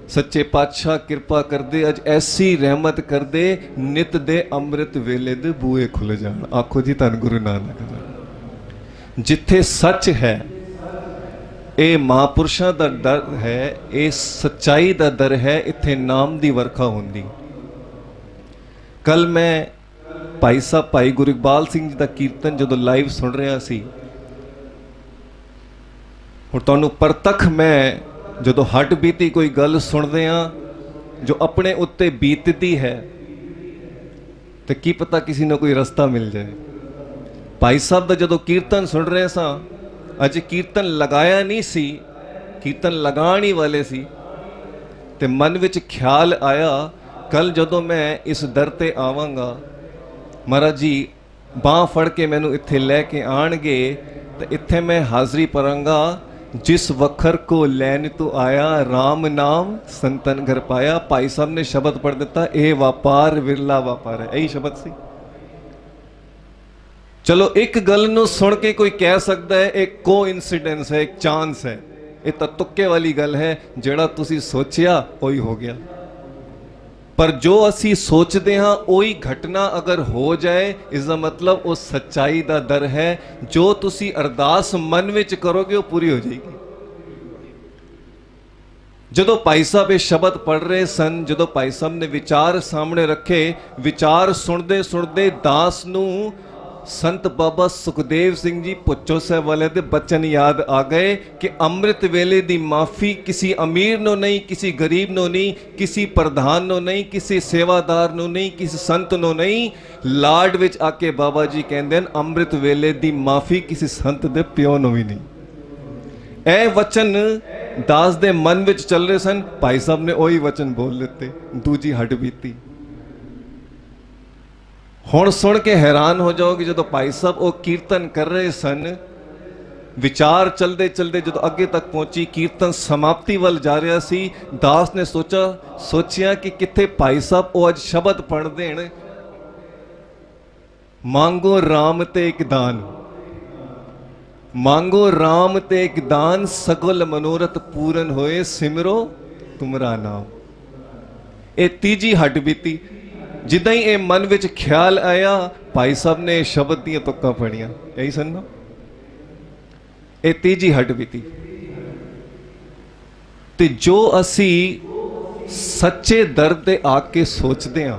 सच्चे पातशाह कृपा कर दे, अज ऐसी रहमत कर दे, नित दे अमृत वेले दे बूए खुल जाण। आखो जी धन गुरु नानक। जिथे सच है ये महापुरुषां दा दर है, ये सच्चाई दा दर है, इत्थे नाम दी वर्खा होंदी। कल मैं भाई साहब भाई गुरु इकबाल सिंह जी का कीर्तन जो लाइव सुन रहा सी, हुण तुहानूं परतख मैं जो हट बीती कोई गल सुनदे हां जो अपने उत्ते बीतती है तो की पता किसी ने कोई रस्ता मिल जाए। भाई साहब का जो कीर्तन सुन रहे सां, अज कीर्तन लगाया नहीं सी, कीर्तन लगाण ही वाले सी, ते मन विच ख्याल आया कल जदों मैं इस दर ते आवांगा, महाराज जी बाँह फड़ के मैनू इत्थे लैके आणगे तो इत्थे मैं हाज़री भरांगा। जिस वखर को लैन तो आया, राम नाम संतन घर पाया। भाई साहब ने शब्द पढ़ दिता, ए व्यापार विरला व्यापार है, यही शब्द सी। ਚਲੋ ਇੱਕ ਗੱਲ ਨੂੰ ਸੁਣ ਕੇ ਕੋਈ ਕਹਿ ਸਕਦਾ ਹੈ ਇਹ ਕੋਇਨਸੀਡੈਂਸ ਹੈ, ਇੱਕ ਚਾਂਸ ਹੈ, ਇਹ ਤਾਂ ਤੁੱਕੇ ਵਾਲੀ ਗੱਲ ਹੈ, ਜਿਹੜਾ ਤੁਸੀਂ ਸੋਚਿਆ ਉਹੀ ਹੋ ਗਿਆ। ਪਰ ਜੋ ਅਸੀਂ ਸੋਚਦੇ ਹਾਂ ਉਹੀ ਘਟਨਾ ਅਗਰ ਹੋ ਜਾਏ, ਇਸ ਦਾ ਮਤਲਬ ਉਹ ਸੱਚਾਈ ਦਾ ਦਰ ਹੈ। ਜੋ ਤੁਸੀਂ ਅਰਦਾਸ ਮਨ ਵਿੱਚ ਕਰੋਗੇ ਉਹ ਪੂਰੀ ਹੋ ਜਾਏਗੀ। ਜਦੋਂ ਭਾਈ ਸਾਹਿਬ ਇਹ ਸ਼ਬਦ ਪੜ੍ਹ ਰਹੇ ਸਨ, ਜਦੋਂ ਭਾਈ ਸਾਹਿਬ ਨੇ ਵਿਚਾਰ ਸਾਹਮਣੇ ਰੱਖੇ, ਵਿਚਾਰ ਸੁਣਦੇ ਸੁਣਦੇ ਦਾਸ ਨੂੰ ਸੰਤ ਬਾਬਾ ਸੁਖਦੇਵ ਸਿੰਘ ਜੀ ਭੁੱਚੋ ਸਾਹਿਬ ਵਾਲੇ ਦੇ ਬਚਨ ਯਾਦ ਆ ਗਏ ਕਿ ਅੰਮ੍ਰਿਤ ਵੇਲੇ ਦੀ ਮਾਫੀ ਕਿਸੇ ਅਮੀਰ ਨੂੰ ਨਹੀਂ, ਕਿਸੇ ਗਰੀਬ ਨੂੰ ਨਹੀਂ, ਕਿਸੇ ਪ੍ਰਧਾਨ ਨੂੰ ਨਹੀਂ, ਕਿਸੇ ਸੇਵਾਦਾਰ ਨੂੰ ਨਹੀਂ, ਕਿਸੇ ਸੰਤ ਨੂੰ ਨਹੀਂ। ਲਾਡ ਵਿੱਚ ਆ ਕੇ ਬਾਬਾ ਜੀ ਕਹਿੰਦੇ ਹਨ ਅੰਮ੍ਰਿਤ ਵੇਲੇ ਦੀ ਮਾਫੀ ਕਿਸੇ ਸੰਤ ਦੇ ਪਿਓ ਨੂੰ ਵੀ ਨਹੀਂ। ਇਹ ਵਚਨ ਦਾਸ ਦੇ ਮਨ ਵਿੱਚ ਚੱਲ ਰਹੇ ਸਨ। ਭਾਈ ਸਾਹਿਬ ਨੇ ਉਹੀ ਵਚਨ ਬੋਲ ਦਿੱਤੇ, ਦੂਜੀ ਹੱਡ ਬੀਤੀ। ਹੁਣ ਸੁਣ ਕੇ ਹੈਰਾਨ ਹੋ ਜਾਓਗੇ, ਜਦੋਂ ਭਾਈ ਸਾਹਿਬ ਉਹ ਕੀਰਤਨ ਕਰ ਰਹੇ ਸਨ, ਵਿਚਾਰ ਚਲਦੇ ਚਲਦੇ ਜਦੋਂ ਅੱਗੇ ਤੱਕ ਪਹੁੰਚੀ, ਕੀਰਤਨ ਸਮਾਪਤੀ ਵੱਲ ਜਾ ਰਿਹਾ ਸੀ, ਦਾਸ ਨੇ ਸੋਚਿਆ ਕਿ ਕਿੱਥੇ ਭਾਈ ਸਾਹਿਬ ਉਹ ਅੱਜ ਸ਼ਬਦ ਪੜ੍ਹ ਦੇਣ, ਮੰਗੋ ਰਾਮ ਤੇ ਇੱਕ ਦਾਨ, ਮੰਗੋ ਰਾਮ ਤੇ ਇੱਕ ਦਾਨ, ਸਗਲ ਮਨੋਰਥ ਪੂਰਨ ਹੋਏ, ਸਿਮਰੋ ਤੁਮਰਾ ਨਾਮ। ਇਹ ਤੀਜੀ ਹੱਡ ਬੀਤੀ। ਜਿੱਦਾਂ ਹੀ ਇਹ ਮਨ ਵਿੱਚ ਖਿਆਲ ਆਇਆ, ਭਾਈ ਸਾਹਿਬ ਨੇ ਸ਼ਬਦ ਦੀਆਂ ਤੁਕਾਂ ਪੜੀਆਂ, ਇਹੀ ਸੁਣਨਾ। ਇਹ ਤੀਜੀ ਹੱਡ ਬੀਤੀ। ਤੇ ਜੋ ਅਸੀਂ ਸੱਚੇ ਦਰ ਤੇ ਆ ਕੇ ਸੋਚਦੇ ਹਾਂ,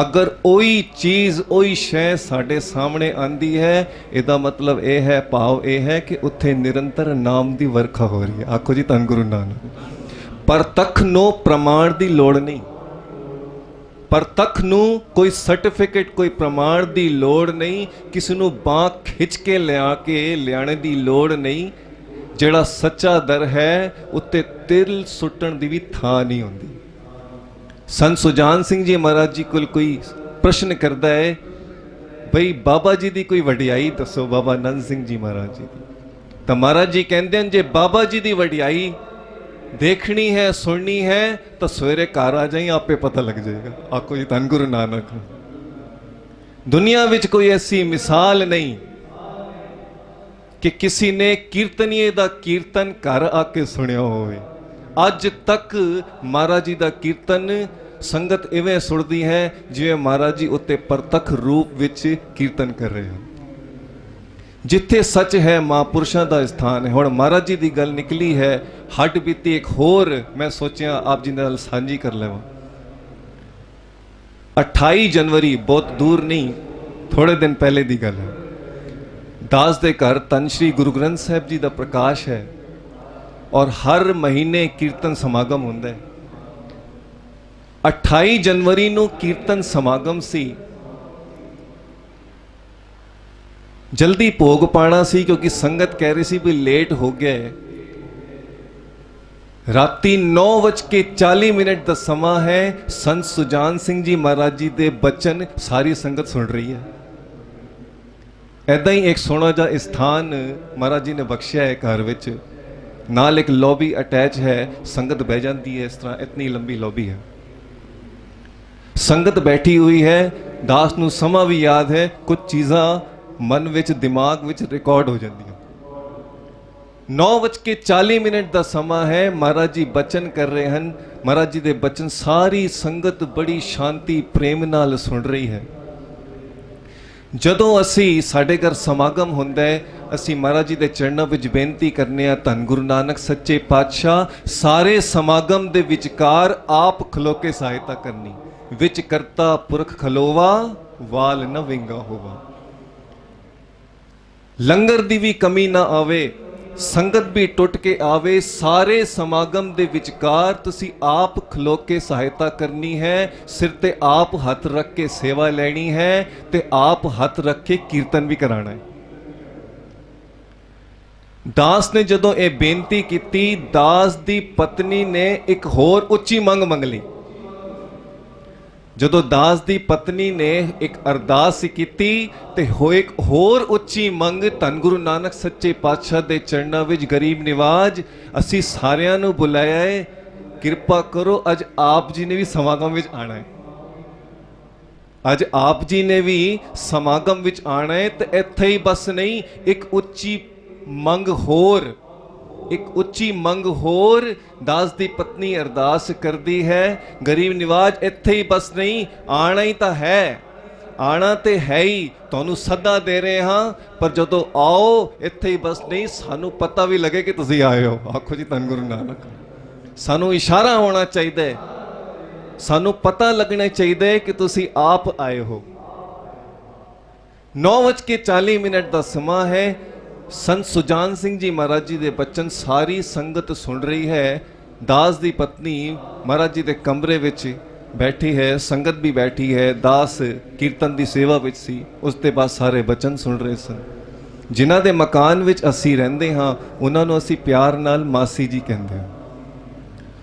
ਅਗਰ ਉਹੀ ਚੀਜ਼ ਉਹੀ ਸ਼ੈ ਸਾਡੇ ਸਾਹਮਣੇ ਆਂਦੀ ਹੈ, ਇਹਦਾ ਮਤਲਬ ਇਹ ਹੈ, ਭਾਵ ਇਹ ਹੈ ਕਿ ਉੱਥੇ ਨਿਰੰਤਰ ਨਾਮ ਦੀ ਵਰਖਾ ਹੋ ਰਹੀ ਹੈ। ਆਖੋ ਜੀ ਧੰਨ ਗੁਰੂ ਨਾਨਕ। ਪਰ ਤੱਕ ਨੂੰ ਪ੍ਰਮਾਣ ਦੀ ਲੋੜ ਨਹੀਂ, ਪਰ ਤੱਕ ਨੂੰ ਕੋਈ ਸਰਟੀਫਿਕੇਟ, ਕੋਈ ਪ੍ਰਮਾਣ ਦੀ ਲੋੜ ਨਹੀਂ, ਕਿਸੇ ਨੂੰ ਬਾਂਹ ਖਿੱਚ ਕੇ ਲਿਆਣੇ ਦੀ ਲੋੜ ਨਹੀਂ। ਜਿਹੜਾ ਸੱਚਾ ਦਰ ਹੈ ਉੱਤੇ ਤਿਲ ਸੁੱਟਣ ਦੀ ਵੀ ਥਾਂ ਨਹੀਂ ਹੁੰਦੀ। ਸੰਤ ਸੁਜਾਨ ਸਿੰਘ ਜੀ ਮਹਾਰਾਜ ਜੀ ਕੋਲ ਕੋਈ ਪ੍ਰਸ਼ਨ ਕਰਦਾ ਹੈ, ਬਈ ਬਾਬਾ ਜੀ ਦੀ ਕੋਈ ਵਡਿਆਈ ਦੱਸੋ, ਬਾਬਾ ਨੰਦ ਸਿੰਘ ਜੀ ਮਹਾਰਾਜ ਜੀ ਦੀ। ਤਾਂ ਮਹਾਰਾਜ ਜੀ ਕਹਿੰਦੇ ਹਨ, ਜੇ ਬਾਬਾ ਜੀ ਦੀ ਵਡਿਆਈ ਦੇਖਣੀ ਹੈ, ਸੁਣਨੀ ਹੈ, ਤਾਂ ਸਵੇਰੇ ਘਰ ਆ ਜਾਈਂ, ਆਪੇ ਪਤਾ ਲੱਗ ਜਾਏਗਾ। ਆਖੋ ਜੀ ਧੰਨ ਗੁਰੂ ਨਾਨਕ। ਦੁਨੀਆ ਵਿੱਚ ਕੋਈ ਐਸੀ ਮਿਸਾਲ ਨਹੀਂ ਕਿ ਕਿਸੇ ਨੇ ਕੀਰਤਨੀਏ ਦਾ ਕੀਰਤਨ ਘਰ ਆ ਕੇ ਸੁਣਿਆ ਹੋਵੇ। ਅੱਜ ਤੱਕ ਮਹਾਰਾਜ ਜੀ ਦਾ ਕੀਰਤਨ ਸੰਗਤ ਇਵੇਂ ਸੁਣਦੀ ਹੈ ਜਿਵੇਂ ਮਹਾਰਾਜ ਜੀ ਉੱਤੇ ਪ੍ਰਤੱਖ ਰੂਪ ਵਿੱਚ ਕੀਰਤਨ ਕਰ ਰਹੇ ਹਨ। ਜਿੱਥੇ ਸੱਚ ਹੈ ਮਹਾਂਪੁਰਸ਼ਾਂ ਦਾ ਸਥਾਨ ਹੈ। ਹੁਣ ਮਹਾਰਾਜ ਜੀ ਦੀ ਗੱਲ ਨਿਕਲੀ ਹੈ, ਹੱਡ ਬੀਤੀ ਇੱਕ ਹੋਰ ਮੈਂ ਸੋਚਿਆ ਆਪ ਜੀ ਨਾਲ ਸਾਂਝੀ ਕਰ ਲਵਾਂ। 28 ਜਨਵਰੀ, ਬਹੁਤ ਦੂਰ ਨਹੀਂ, ਥੋੜੇ ਦਿਨ ਪਹਿਲੇ ਦੀ ਗੱਲ ਹੈ। ਦਾਸ ਦੇ ਘਰ ਧੰਨ ਸ਼੍ਰੀ ਗੁਰੂ ਗ੍ਰੰਥ ਸਾਹਿਬ ਜੀ ਦਾ ਪ੍ਰਕਾਸ਼ ਹੈ ਔਰ ਹਰ ਮਹੀਨੇ ਕੀਰਤਨ ਸਮਾਗਮ ਹੁੰਦਾ ਹੈ। 28 ਜਨਵਰੀ ਨੂੰ ਕੀਰਤਨ ਸਮਾਗਮ ਸੀ। ਜਲਦੀ ਭੋਗ ਪਾਣਾ ਸੀ ਕਿਉਂਕਿ ਸੰਗਤ ਕਹਿ ਰਹੀ ਸੀ ਵੀ ਲੇਟ ਹੋ ਗਿਆ ਹੈ। ਰਾਤੀ 9:40 ਦਾ ਸਮਾਂ ਹੈ। ਸੰਤ ਸੁਜਾਨ ਸਿੰਘ ਜੀ ਮਹਾਰਾਜ ਜੀ ਦੇ ਬਚਨ ਸਾਰੀ ਸੰਗਤ ਸੁਣ ਰਹੀ ਹੈ। ਐਦਾਂ ਹੀ ਇੱਕ ਸੋਹਣਾ ਜਿਹਾ ਸਥਾਨ ਮਹਾਰਾਜ ਜੀ ਨੇ ਬਖਸ਼ਿਆ ਹੈ ਘਰ ਵਿੱਚ, ਨਾਲ ਇੱਕ ਲੌਬੀ ਅਟੈਚ ਹੈ, ਸੰਗਤ ਬਹਿ ਜਾਂਦੀ ਹੈ। ਇਸ ਤਰ੍ਹਾਂ ਇਤਨੀ ਲੰਬੀ ਲੌਬੀ ਹੈ, ਸੰਗਤ ਬੈਠੀ ਹੋਈ ਹੈ। ਦਾਸ ਨੂੰ ਸਮਾਂ ਵੀ ਯਾਦ ਹੈ, ਕੁਝ ਚੀਜ਼ਾਂ ਮਨ ਵਿੱਚ, ਦਿਮਾਗ ਵਿੱਚ ਰਿਕਾਰਡ ਹੋ ਜਾਂਦੀਆਂ। 9:40 ਦਾ ਸਮਾਂ ਹੈ। ਮਹਾਰਾਜ ਜੀ ਬਚਨ ਕਰ ਰਹੇ ਹਨ। ਮਹਾਰਾਜ ਜੀ ਦੇ ਬਚਨ ਸਾਰੀ ਸੰਗਤ ਬੜੀ ਸ਼ਾਂਤੀ ਪ੍ਰੇਮ ਨਾਲ ਸੁਣ ਰਹੀ ਹੈ। ਜਦੋਂ ਅਸੀਂ, ਸਾਡੇ ਘਰ ਸਮਾਗਮ ਹੁੰਦਾ ਹੈ, ਅਸੀਂ ਮਹਾਰਾਜ ਜੀ ਦੇ ਚਰਨਾਂ ਵਿੱਚ ਬੇਨਤੀ ਕਰਨੇ ਆ, ਧੰਨ ਗੁਰੂ ਨਾਨਕ ਸੱਚੇ ਪਾਤਸ਼ਾਹ ਸਾਰੇ ਸਮਾਗਮ ਦੇ ਵਿਚਕਾਰ ਆਪ ਖਲੋ ਕੇ ਸਹਾਇਤਾ ਕਰਨੀ। ਵਿੱਚ ਕਰਤਾ ਪੁਰਖ ਖਲੋਵਾ, ਵਾਲ ਨ ਵਿੰਗਾ ਹੋਵਾ। ਲੰਗਰ ਦੀ ਵੀ ਕਮੀ ਨਾ ਆਵੇ, ਸੰਗਤ ਵੀ ਟੁੱਟ ਕੇ ਆਵੇ। ਸਾਰੇ ਸਮਾਗਮ ਦੇ ਵਿਚਕਾਰ ਤੁਸੀਂ ਆਪ ਖਲੋ ਕੇ ਸਹਾਇਤਾ ਕਰਨੀ ਹੈ। ਸਿਰ ਤੇ ਆਪ ਹੱਥ ਰੱਖ ਕੇ ਸੇਵਾ ਲੈਣੀ ਹੈ ਤੇ ਆਪ ਹੱਥ ਰੱਖ ਕੇ ਕੀਰਤਨ ਵੀ ਕਰਾਣਾ ਹੈ। ਦਾਸ ਨੇ ਜਦੋਂ ਇਹ ਬੇਨਤੀ ਕੀਤੀ, ਦਾਸ ਦੀ ਪਤਨੀ ਨੇ ਇੱਕ ਹੋਰ ਉੱਚੀ ਮੰਗ ਲਈ। ਜਦੋਂ ਦਾਸ ਦੀ ਪਤਨੀ ਨੇ ਇੱਕ ਅਰਦਾਸ ਕੀਤੀ ਤੇ ਹੋਏ ਇੱਕ ਹੋਰ ਉੱਚੀ ਮੰਗ, ਧੰਨ ਗੁਰੂ ਨਾਨਕ ਸੱਚੇ ਪਾਤਸ਼ਾਹ ਦੇ ਚਰਨਾਂ ਵਿੱਚ ਗਰੀਬ ਨਿਵਾਜ, ਅਸੀਂ ਸਾਰਿਆਂ ਨੂੰ ਬੁਲਾਇਆ ਹੈ, ਕਿਰਪਾ ਕਰੋ ਅੱਜ ਆਪ ਜੀ ਨੇ ਵੀ ਸਮਾਗਮ ਵਿੱਚ ਆਣਾ ਹੈ। ਅੱਜ ਆਪ ਜੀ ਨੇ ਵੀ ਸਮਾਗਮ ਵਿੱਚ ਆਣਾ ਹੈ ਤੇ ਇੱਥੇ ਹੀ ਬਸ ਨਹੀਂ, ਇੱਕ ਉੱਚੀ ਮੰਗ ਹੋਰ, ਇੱਕ ਉੱਚੀ ਮੰਗ ਹੋਰ ਦਾਸ ਦੀ ਪਤਨੀ ਅਰਦਾਸ ਕਰਦੀ ਹੈ। ਗਰੀਬ ਨਿਵਾਜ ਇੱਥੇ ਹੀ ਬਸ ਨਹੀਂ, ਆਣਾ ਹੀ ਤਾਂ ਹੈ, ਆਣਾ ਤੇ ਹੈ ਹੀ, ਤੁਹਾਨੂੰ ਸੱਦਾ ਦੇ ਰਹੇ ਹਾਂ, ਪਰ ਜਦੋਂ ਆਓ ਇੱਥੇ ਹੀ ਬਸ ਨਹੀਂ, ਸਾਨੂੰ ਪਤਾ ਵੀ ਲੱਗੇ ਕਿ ਤੁਸੀਂ ਆਏ ਹੋ। ਆਖੋ ਜੀ ਧੰਨ ਗੁਰੂ ਨਾਨਕ। ਸਾਨੂੰ ਇਸ਼ਾਰਾ ਹੋਣਾ ਚਾਹੀਦਾ ਹੈ, ਸਾਨੂੰ ਪਤਾ ਲੱਗਣਾ ਚਾਹੀਦਾ ਹੈ ਕਿ ਤੁਸੀਂ ਆਪ ਆਏ ਹੋ। 9:40 ਦਾ ਸਮਾਂ ਹੈ। ਸੰਤ ਸੁਜਾਨ ਸਿੰਘ ਜੀ ਮਹਾਰਾਜ ਜੀ ਦੇ ਬਚਨ ਸਾਰੀ ਸੰਗਤ ਸੁਣ ਰਹੀ ਹੈ। ਦਾਸ ਦੀ ਪਤਨੀ ਮਹਾਰਾਜ ਜੀ ਦੇ ਕਮਰੇ ਵਿੱਚ ਬੈਠੀ ਹੈ, ਸੰਗਤ ਵੀ ਬੈਠੀ ਹੈ। ਦਾਸ ਕੀਰਤਨ ਦੀ ਸੇਵਾ ਵਿੱਚ ਸੀ, ਉਸ ਦੇ ਬਾਅਦ ਸਾਰੇ ਬਚਨ ਸੁਣ ਰਹੇ ਸਨ। ਜਿਨ੍ਹਾਂ ਦੇ ਮਕਾਨ ਵਿੱਚ ਅਸੀਂ ਰਹਿੰਦੇ ਹਾਂ ਉਹਨਾਂ ਨੂੰ ਅਸੀਂ ਪਿਆਰ ਨਾਲ ਮਾਸੀ ਜੀ ਕਹਿੰਦੇ ਹਾਂ।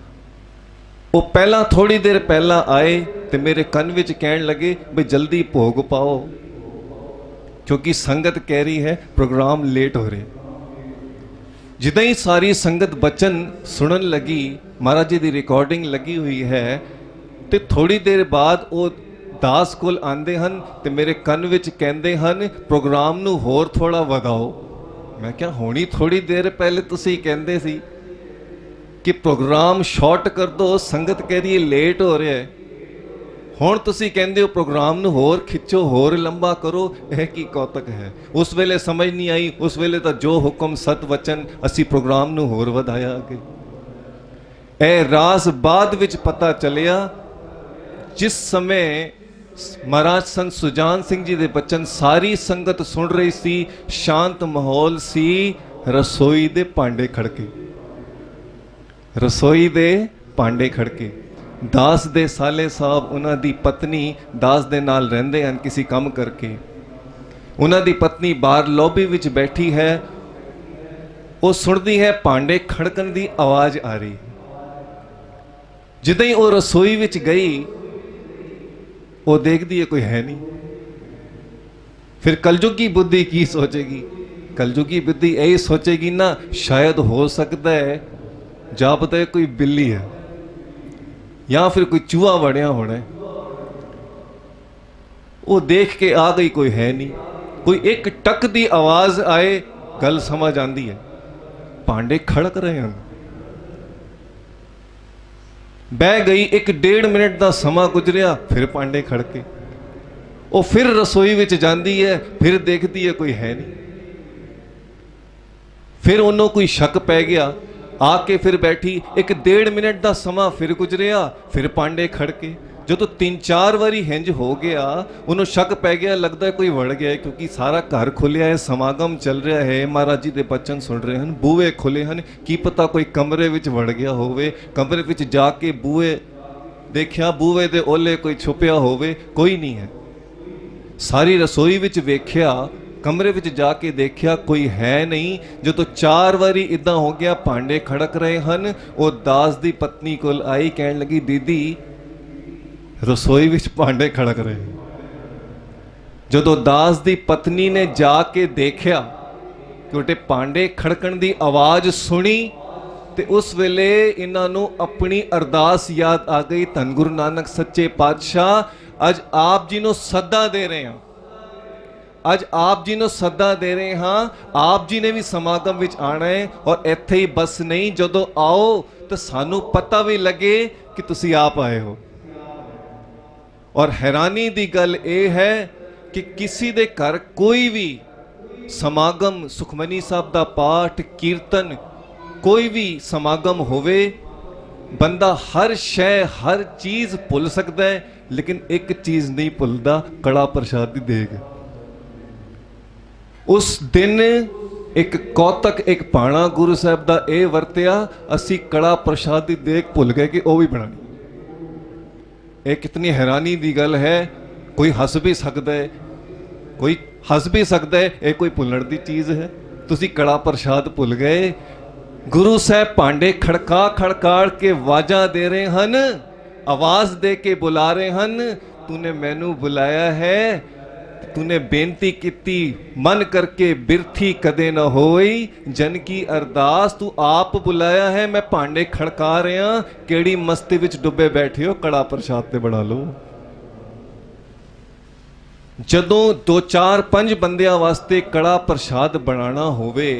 ਉਹ ਪਹਿਲਾਂ ਥੋੜੀ ਦੇਰ ਪਹਿਲਾਂ ਆਏ ਤੇ ਮੇਰੇ ਕੰਨ ਵਿੱਚ ਕਹਿਣ ਲੱਗੇ ਵੀ ਜਲਦੀ ਭੋਗ ਪਾਓ, ਕਿਉਂਕਿ ਸੰਗਤ ਕਹਿ ਰਹੀ ਹੈ ਪ੍ਰੋਗਰਾਮ ਲੇਟ ਹੋ ਰਿਹਾ। ਜਿੱਦਾਂ ਹੀ ਸਾਰੀ ਸੰਗਤ ਬਚਨ ਸੁਣਨ ਲੱਗੀ, ਮਹਾਰਾਜ ਜੀ ਦੀ ਰਿਕਾਰਡਿੰਗ ਲੱਗੀ ਹੋਈ ਹੈ, ਤੇ ਥੋੜੀ ਦੇਰ ਬਾਅਦ ਉਹ ਦਾਸ ਕੋਲ ਆਉਂਦੇ ਹਨ ਤੇ ਮੇਰੇ ਕੰਨ ਵਿੱਚ ਕਹਿੰਦੇ ਹਨ ਪ੍ਰੋਗਰਾਮ ਨੂੰ ਹੋਰ ਥੋੜਾ ਵਧਾਓ। ਮੈਂ ਕਿਹਾ ਹੋਣੀ ਥੋੜੀ ਦੇਰ ਪਹਿਲੇ ਤੁਸੀਂ ਕਹਿੰਦੇ ਸੀ ਕਿ ਪ੍ਰੋਗਰਾਮ ਸ਼ਾਰਟ ਕਰ ਦੋ, ਸੰਗਤ ਕਹਿ ਰਹੀ ਹੈ ਲੇਟ ਹੋ ਰਿਹਾ ਹੈ, ਹੁਣ ਤੁਸੀਂ ਕਹਿੰਦੇ ਹੋ ਪ੍ਰੋਗਰਾਮ ਨੂੰ ਹੋਰ ਖਿੱਚੋ, ਹੋਰ ਲੰਬਾ ਕਰੋ। ਇਹ ਕੀ ਕੌਤਕ ਹੈ। ਉਸ ਵੇਲੇ ਸਮਝ ਨਹੀਂ ਆਈ, ਉਸ ਵੇਲੇ ਤਾਂ ਜੋ ਹੁਕਮ ਸਤ ਵਚਨ, ਅਸੀਂ ਪ੍ਰੋਗਰਾਮ ਨੂੰ ਹੋਰ ਵਧਾਇਆ ਅੱਗੇ। ਇਹ ਰਾਜ਼ ਬਾਅਦ ਵਿੱਚ ਪਤਾ ਚੱਲਿਆ। ਜਿਸ ਸਮੇਂ ਮਹਾਰਾਜ ਸੰਤ ਸੁਜਾਨ ਸਿੰਘ ਜੀ ਦੇ ਬਚਨ ਸਾਰੀ ਸੰਗਤ ਸੁਣ ਰਹੀ ਸੀ, ਸ਼ਾਂਤ ਮਾਹੌਲ ਸੀ, ਰਸੋਈ ਦੇ ਭਾਂਡੇ ਖੜਕੇ, ਰਸੋਈ ਦੇ ਭਾਂਡੇ ਖੜਕੇ। ਦਾਸ ਦੇ ਸਾਲੇ ਸਾਹਿਬ, ਉਹਨਾਂ ਦੀ ਪਤਨੀ ਦਾਸ ਦੇ ਨਾਲ ਰਹਿੰਦੇ ਹਨ ਕਿਸੇ ਕੰਮ ਕਰਕੇ। ਉਹਨਾਂ ਦੀ ਪਤਨੀ ਬਾਹਰ ਲੌਬੀ ਵਿੱਚ ਬੈਠੀ ਹੈ, ਉਹ ਸੁਣਦੀ ਹੈ ਭਾਂਡੇ ਖੜਕਣ ਦੀ ਆਵਾਜ਼ ਆ ਰਹੀ। ਜਿੱਦਾਂ ਹੀ ਉਹ ਰਸੋਈ ਵਿੱਚ ਗਈ, ਉਹ ਦੇਖਦੀ ਹੈ ਕੋਈ ਹੈ ਨਹੀਂ। ਫਿਰ ਕਲਯੁਗੀ ਬੁੱਧੀ ਕੀ ਸੋਚੇਗੀ? ਕਲਯੁਗੀ ਬੁੱਧੀ ਇਹ ਸੋਚੇਗੀ ਨਾ, ਸ਼ਾਇਦ ਹੋ ਸਕਦਾ ਹੈ ਜਾਪਦਾ ਕੋਈ ਬਿੱਲੀ ਹੈ ਜਾਂ ਫਿਰ ਕੋਈ ਚੂਹਾ ਵੜਿਆ ਹੋਣਾ। ਉਹ ਦੇਖ ਕੇ ਆ ਗਈ, ਕੋਈ ਹੈ ਨਹੀਂ। ਕੋਈ ਇੱਕ ਟਕ ਦੀ ਆਵਾਜ਼ ਆਏ, ਗੱਲ ਸਮਝ ਆਂਦੀ ਹੈ ਭਾਂਡੇ ਖੜਕ ਰਹੇ ਹਨ। ਬਹਿ ਗਈ, 1-1.5 ਮਿੰਟ ਦਾ ਸਮਾਂ ਗੁਜ਼ਰਿਆ, ਫਿਰ ਭਾਂਡੇ ਖੜਕੇ। ਉਹ ਫਿਰ ਰਸੋਈ ਵਿੱਚ ਜਾਂਦੀ ਹੈ, ਫਿਰ ਦੇਖਦੀ ਹੈ ਕੋਈ ਹੈ ਨਹੀਂ। ਫਿਰ ਉਹਨੂੰ ਕੋਈ ਸ਼ੱਕ ਪੈ ਗਿਆ, ਆ ਕੇ ਫਿਰ ਬੈਠੀ, 1-1.5 ਮਿੰਟ ਦਾ ਸਮਾਂ ਫਿਰ ਗੁਜ਼ਰਿਆ, ਫਿਰ ਭਾਂਡੇ ਖੜਕੇ। ਜਦੋਂ 3-4 ਵਾਰੀ ਇੰਜ ਹੋ ਗਿਆ, ਉਹਨੂੰ ਸ਼ੱਕ ਪੈ ਗਿਆ, ਲੱਗਦਾ ਕੋਈ ਵੜ ਗਿਆ, ਕਿਉਂਕਿ ਸਾਰਾ ਘਰ ਖੁੱਲਿਆ ਹੈ, ਸਮਾਗਮ ਚੱਲ ਰਿਹਾ ਹੈ, ਮਹਾਰਾਜ ਜੀ ਦੇ ਬਚਨ ਸੁਣ ਰਹੇ ਹਨ, ਬੂਹੇ ਖੁੱਲੇ ਹਨ, ਕੀ ਪਤਾ ਕੋਈ ਕਮਰੇ ਵਿੱਚ ਵੜ ਗਿਆ ਹੋਵੇ। ਕਮਰੇ ਵਿੱਚ ਜਾ ਕੇ ਬੂਹੇ ਦੇਖਿਆ, ਬੂਹੇ ਦੇ ਓਲੇ ਕੋਈ ਛੁਪਿਆ ਹੋਵੇ, ਕੋਈ ਨਹੀਂ ਹੈ। ਸਾਰੀ ਰਸੋਈ ਵਿੱਚ ਵੇਖਿਆ, ਕਮਰੇ ਵਿੱਚ ਜਾ ਕੇ ਦੇਖਿਆ, ਕੋਈ ਹੈ ਨਹੀਂ। ਜਦੋਂ 4 ਵਾਰੀ ਇਦਾਂ ਹੋ ਗਿਆ, ਭਾਂਡੇ ਖੜਕ ਰਹੇ ਹਨ, ਉਹ ਦਾਸ ਦੀ ਪਤਨੀ ਕੋਲ ਆਈ, ਕਹਿਣ ਲੱਗੀ ਦੀਦੀ ਰਸੋਈ ਵਿੱਚ ਭਾਂਡੇ ਖੜਕ ਰਹੇ। ਜਦੋਂ ਦਾਸ ਦੀ ਪਤਨੀ ਨੇ ਜਾ ਕੇ ਦੇਖਿਆ ਕਿ ਉਹਦੇ ਭਾਂਡੇ ਖੜਕਣ ਦੀ ਆਵਾਜ਼ ਸੁਣੀ, ਤੇ ਉਸ ਵੇਲੇ ਇਹਨਾਂ ਨੂੰ ਆਪਣੀ ਅਰਦਾਸ ਯਾਦ ਆ ਗਈ। ਧੰਨ ਗੁਰੂ ਨਾਨਕ ਸੱਚੇ ਪਾਤਸ਼ਾਹ, ਅੱਜ ਆਪ ਜੀ ਨੂੰ ਸੱਦਾ ਦੇ ਰਹੇ ਹਾਂ, ਅੱਜ ਆਪ ਜੀ ਨੂੰ ਸੱਦਾ ਦੇ ਰਹੇ ਹਾਂ। ਆਪ ਜੀ ਨੇ ਵੀ ਸਮਾਗਮ ਵਿੱਚ ਆਣਾ ਹੈ, ਔਰ ਇੱਥੇ ਹੀ ਬਸ ਨਹੀਂ, ਜਦੋਂ ਆਓ ਤਾਂ ਸਾਨੂੰ ਪਤਾ ਵੀ ਲੱਗੇ ਕਿ ਤੁਸੀਂ ਆਪ ਆਏ ਹੋ। ਔਰ ਹੈਰਾਨੀ ਦੀ ਗੱਲ ਇਹ ਹੈ ਕਿ ਕਿਸੇ ਦੇ ਘਰ ਕੋਈ ਵੀ ਸਮਾਗਮ, ਸੁਖਮਨੀ ਸਾਹਿਬ ਦਾ ਪਾਠ, ਕੀਰਤਨ, ਕੋਈ ਵੀ ਸਮਾਗਮ ਹੋਵੇ, ਬੰਦਾ ਹਰ ਸ਼ੈ, ਹਰ ਚੀਜ਼ ਭੁੱਲ ਸਕਦਾ ਹੈ, ਲੇਕਿਨ ਇੱਕ ਚੀਜ਼ ਨਹੀਂ ਭੁੱਲਦਾ, ਕੜਾ ਪ੍ਰਸ਼ਾਦ ਦੀ ਦੇਗ। ਉਸ ਦਿਨ ਇੱਕ ਕੌਤਕ, ਇੱਕ ਪਾਣਾ ਗੁਰੂ ਸਾਹਿਬ ਦਾ ਇਹ ਵਰਤਿਆ, ਅਸੀਂ ਕੜਾ ਪ੍ਰਸ਼ਾਦ ਦੀ ਦੇਗ ਭੁੱਲ ਗਏ ਕਿ ਉਹ ਵੀ ਬਣਾਣੀ। ਇਹ ਕਿਤਨੀ ਹੈਰਾਨੀ ਦੀ ਗੱਲ ਹੈ। ਕੋਈ ਹੱਸ ਵੀ ਸਕਦਾ ਹੈ, ਕੋਈ ਹੱਸ ਵੀ ਸਕਦਾ ਹੈ, ਇਹ ਕੋਈ ਭੁੱਲਣ ਦੀ ਚੀਜ਼ ਹੈ? ਤੁਸੀਂ ਕੜਾ ਪ੍ਰਸ਼ਾਦ ਭੁੱਲ ਗਏ। ਗੁਰੂ ਸਾਹਿਬ ਭਾਂਡੇ ਖੜਕਾ ਕੇ ਆਵਾਜ਼ਾਂ ਦੇ ਰਹੇ ਹਨ, ਆਵਾਜ਼ ਦੇ ਕੇ ਬੁਲਾ ਰਹੇ ਹਨ, ਤੂਨੇ ਮੈਨੂੰ ਬੁਲਾਇਆ ਹੈ, ਤੂਨੇ ਬੇਨਤੀ ਕੀਤੀ, ਮਨ ਕਰਕੇ ਬਿਰਥੀ ਕਦੇ ਨਾ ਹੋਈ, ਜਨ ਕੀ ਅਰਦਾਸ, ਤੂੰ ਆਪ ਬੁਲਾਇਆ ਹੈ, ਮੈਂ ਭਾਂਡੇ ਖੜਕਾ ਰਿਹਾ। ਕਿਹੜੀ ਮਸਤੀ ਵਿੱਚ ਡੁੱਬੇ ਬੈਠੇ ਹੋ, ਕੜਾ ਪ੍ਰਸ਼ਾਦ ਤੇ ਬਣਾ ਲਓ। ਜਦੋਂ 2-4-5 ਬੰਦਿਆਂ ਵਾਸਤੇ ਕੜਾ ਪ੍ਰਸ਼ਾਦ ਬਣਾਉਣਾ ਹੋਵੇ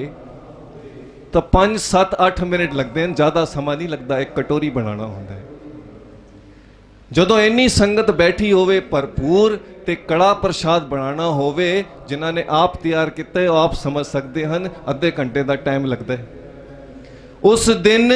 ਤਾਂ 5-7-8 ਮਿੰਟ ਲੱਗਦੇ ਹਨ, ਜ਼ਿਆਦਾ ਸਮਾਂ ਨਹੀਂ ਲੱਗਦਾ ਇੱਕ ਕਟੋਰੀ ਬਣਾਉਣਾ ਹੁੰਦਾ ਹੈ। ਜਦੋਂ ਇੰਨੀ ਸੰਗਤ ਬੈਠੀ ਹੋਵੇ ਭਰਪੂਰ ਤੇ ਕੜਾ ਪ੍ਰਸ਼ਾਦ ਬਣਾਉਣਾ ਹੋਵੇ, ਜਿਨ੍ਹਾਂ ਨੇ ਆਪ ਤਿਆਰ ਕੀਤਾ ਹੈ ਉਹ ਆਪ ਸਮਝ ਸਕਦੇ ਹਨ, ਅੱਧੇ ਘੰਟੇ ਦਾ ਟਾਈਮ ਲੱਗਦਾ ਹੈ। ਉਸ ਦਿਨ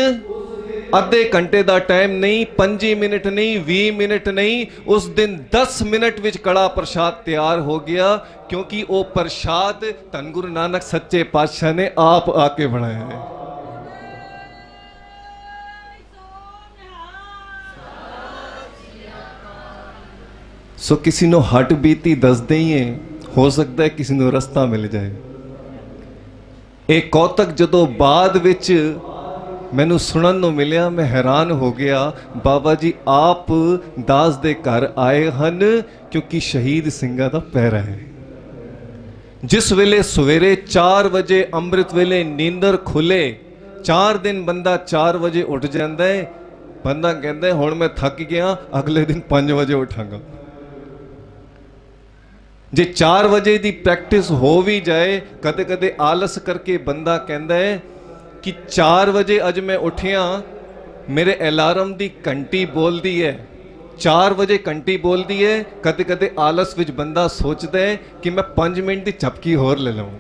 ਅੱਧੇ ਘੰਟੇ ਦਾ ਟਾਈਮ ਨਹੀਂ, 5 ਮਿੰਟ ਨਹੀਂ, 20 ਮਿੰਟ ਨਹੀਂ, ਉਸ ਦਿਨ 10 ਮਿੰਟ ਵਿੱਚ ਕੜਾ ਪ੍ਰਸ਼ਾਦ ਤਿਆਰ ਹੋ ਗਿਆ, ਕਿਉਂਕਿ ਉਹ ਪ੍ਰਸ਼ਾਦ ਧੰਨ ਗੁਰੂ ਨਾਨਕ ਸੱਚੇ ਪਾਤਸ਼ਾਹ ਨੇ ਆਪ ਆ ਕੇ ਬਣਾਇਆ ਹੈ। ਸੋ ਕਿਸੇ ਨੂੰ ਹੱਟ ਬੀਤੀ ਦੱਸਦੇ ਹੀ ਹੈ, ਹੋ ਸਕਦਾ ਹੈ ਕਿਸੇ ਨੂੰ ਰਸਤਾ ਮਿਲ ਜਾਏ। ਇਹ ਕੌਤਕ ਜਦੋਂ ਬਾਅਦ ਵਿੱਚ ਮੈਨੂੰ ਸੁਣਨ ਨੂੰ ਮਿਲਿਆ, ਮੈਂ ਹੈਰਾਨ ਹੋ ਗਿਆ। ਬਾਬਾ ਜੀ ਆਪ ਦਾਸ ਦੇ ਘਰ ਆਏ ਹਨ, ਕਿਉਂਕਿ ਸ਼ਹੀਦ ਸਿੰਘਾਂ ਦਾ ਪਹਿਰਾ ਹੈ। ਜਿਸ ਵੇਲੇ ਸਵੇਰੇ 4 ਵਜੇ ਅੰਮ੍ਰਿਤ ਵੇਲੇ ਨੀਂਦਰ ਖੁੱਲੇ, 4 ਦਿਨ ਬੰਦਾ 4 ਵਜੇ ਉੱਠ ਜਾਂਦਾ ਹੈ। ਬੰਦਾ ਕਹਿੰਦਾ ਹੁਣ ਮੈਂ ਥੱਕ ਗਿਆ, ਅਗਲੇ ਦਿਨ 5 ਵਜੇ ਉਠਾਂਗਾ। ਜੇ 4 ਵਜੇ ਦੀ ਪ੍ਰੈਕਟਿਸ ਹੋ ਵੀ ਜਾਏ, ਕਦੇ ਕਦੇ ਆਲਸ ਕਰਕੇ ਬੰਦਾ ਕਹਿੰਦਾ ਹੈ ਕਿ 4 ਵਜੇ ਅੱਜ ਮੈਂ ਉੱਠਿਆ, ਮੇਰੇ ਅਲਾਰਮ ਦੀ ਘੰਟੀ ਬੋਲਦੀ ਹੈ, 4 ਵਜੇ ਘੰਟੀ ਬੋਲਦੀ ਹੈ। ਕਦੇ ਕਦੇ ਆਲਸ ਵਿੱਚ ਬੰਦਾ ਸੋਚਦਾ ਹੈ ਕਿ ਮੈਂ 5 ਮਿੰਟ ਦੀ ਝਪਕੀ ਹੋਰ ਲੈ ਲਵਾਂ।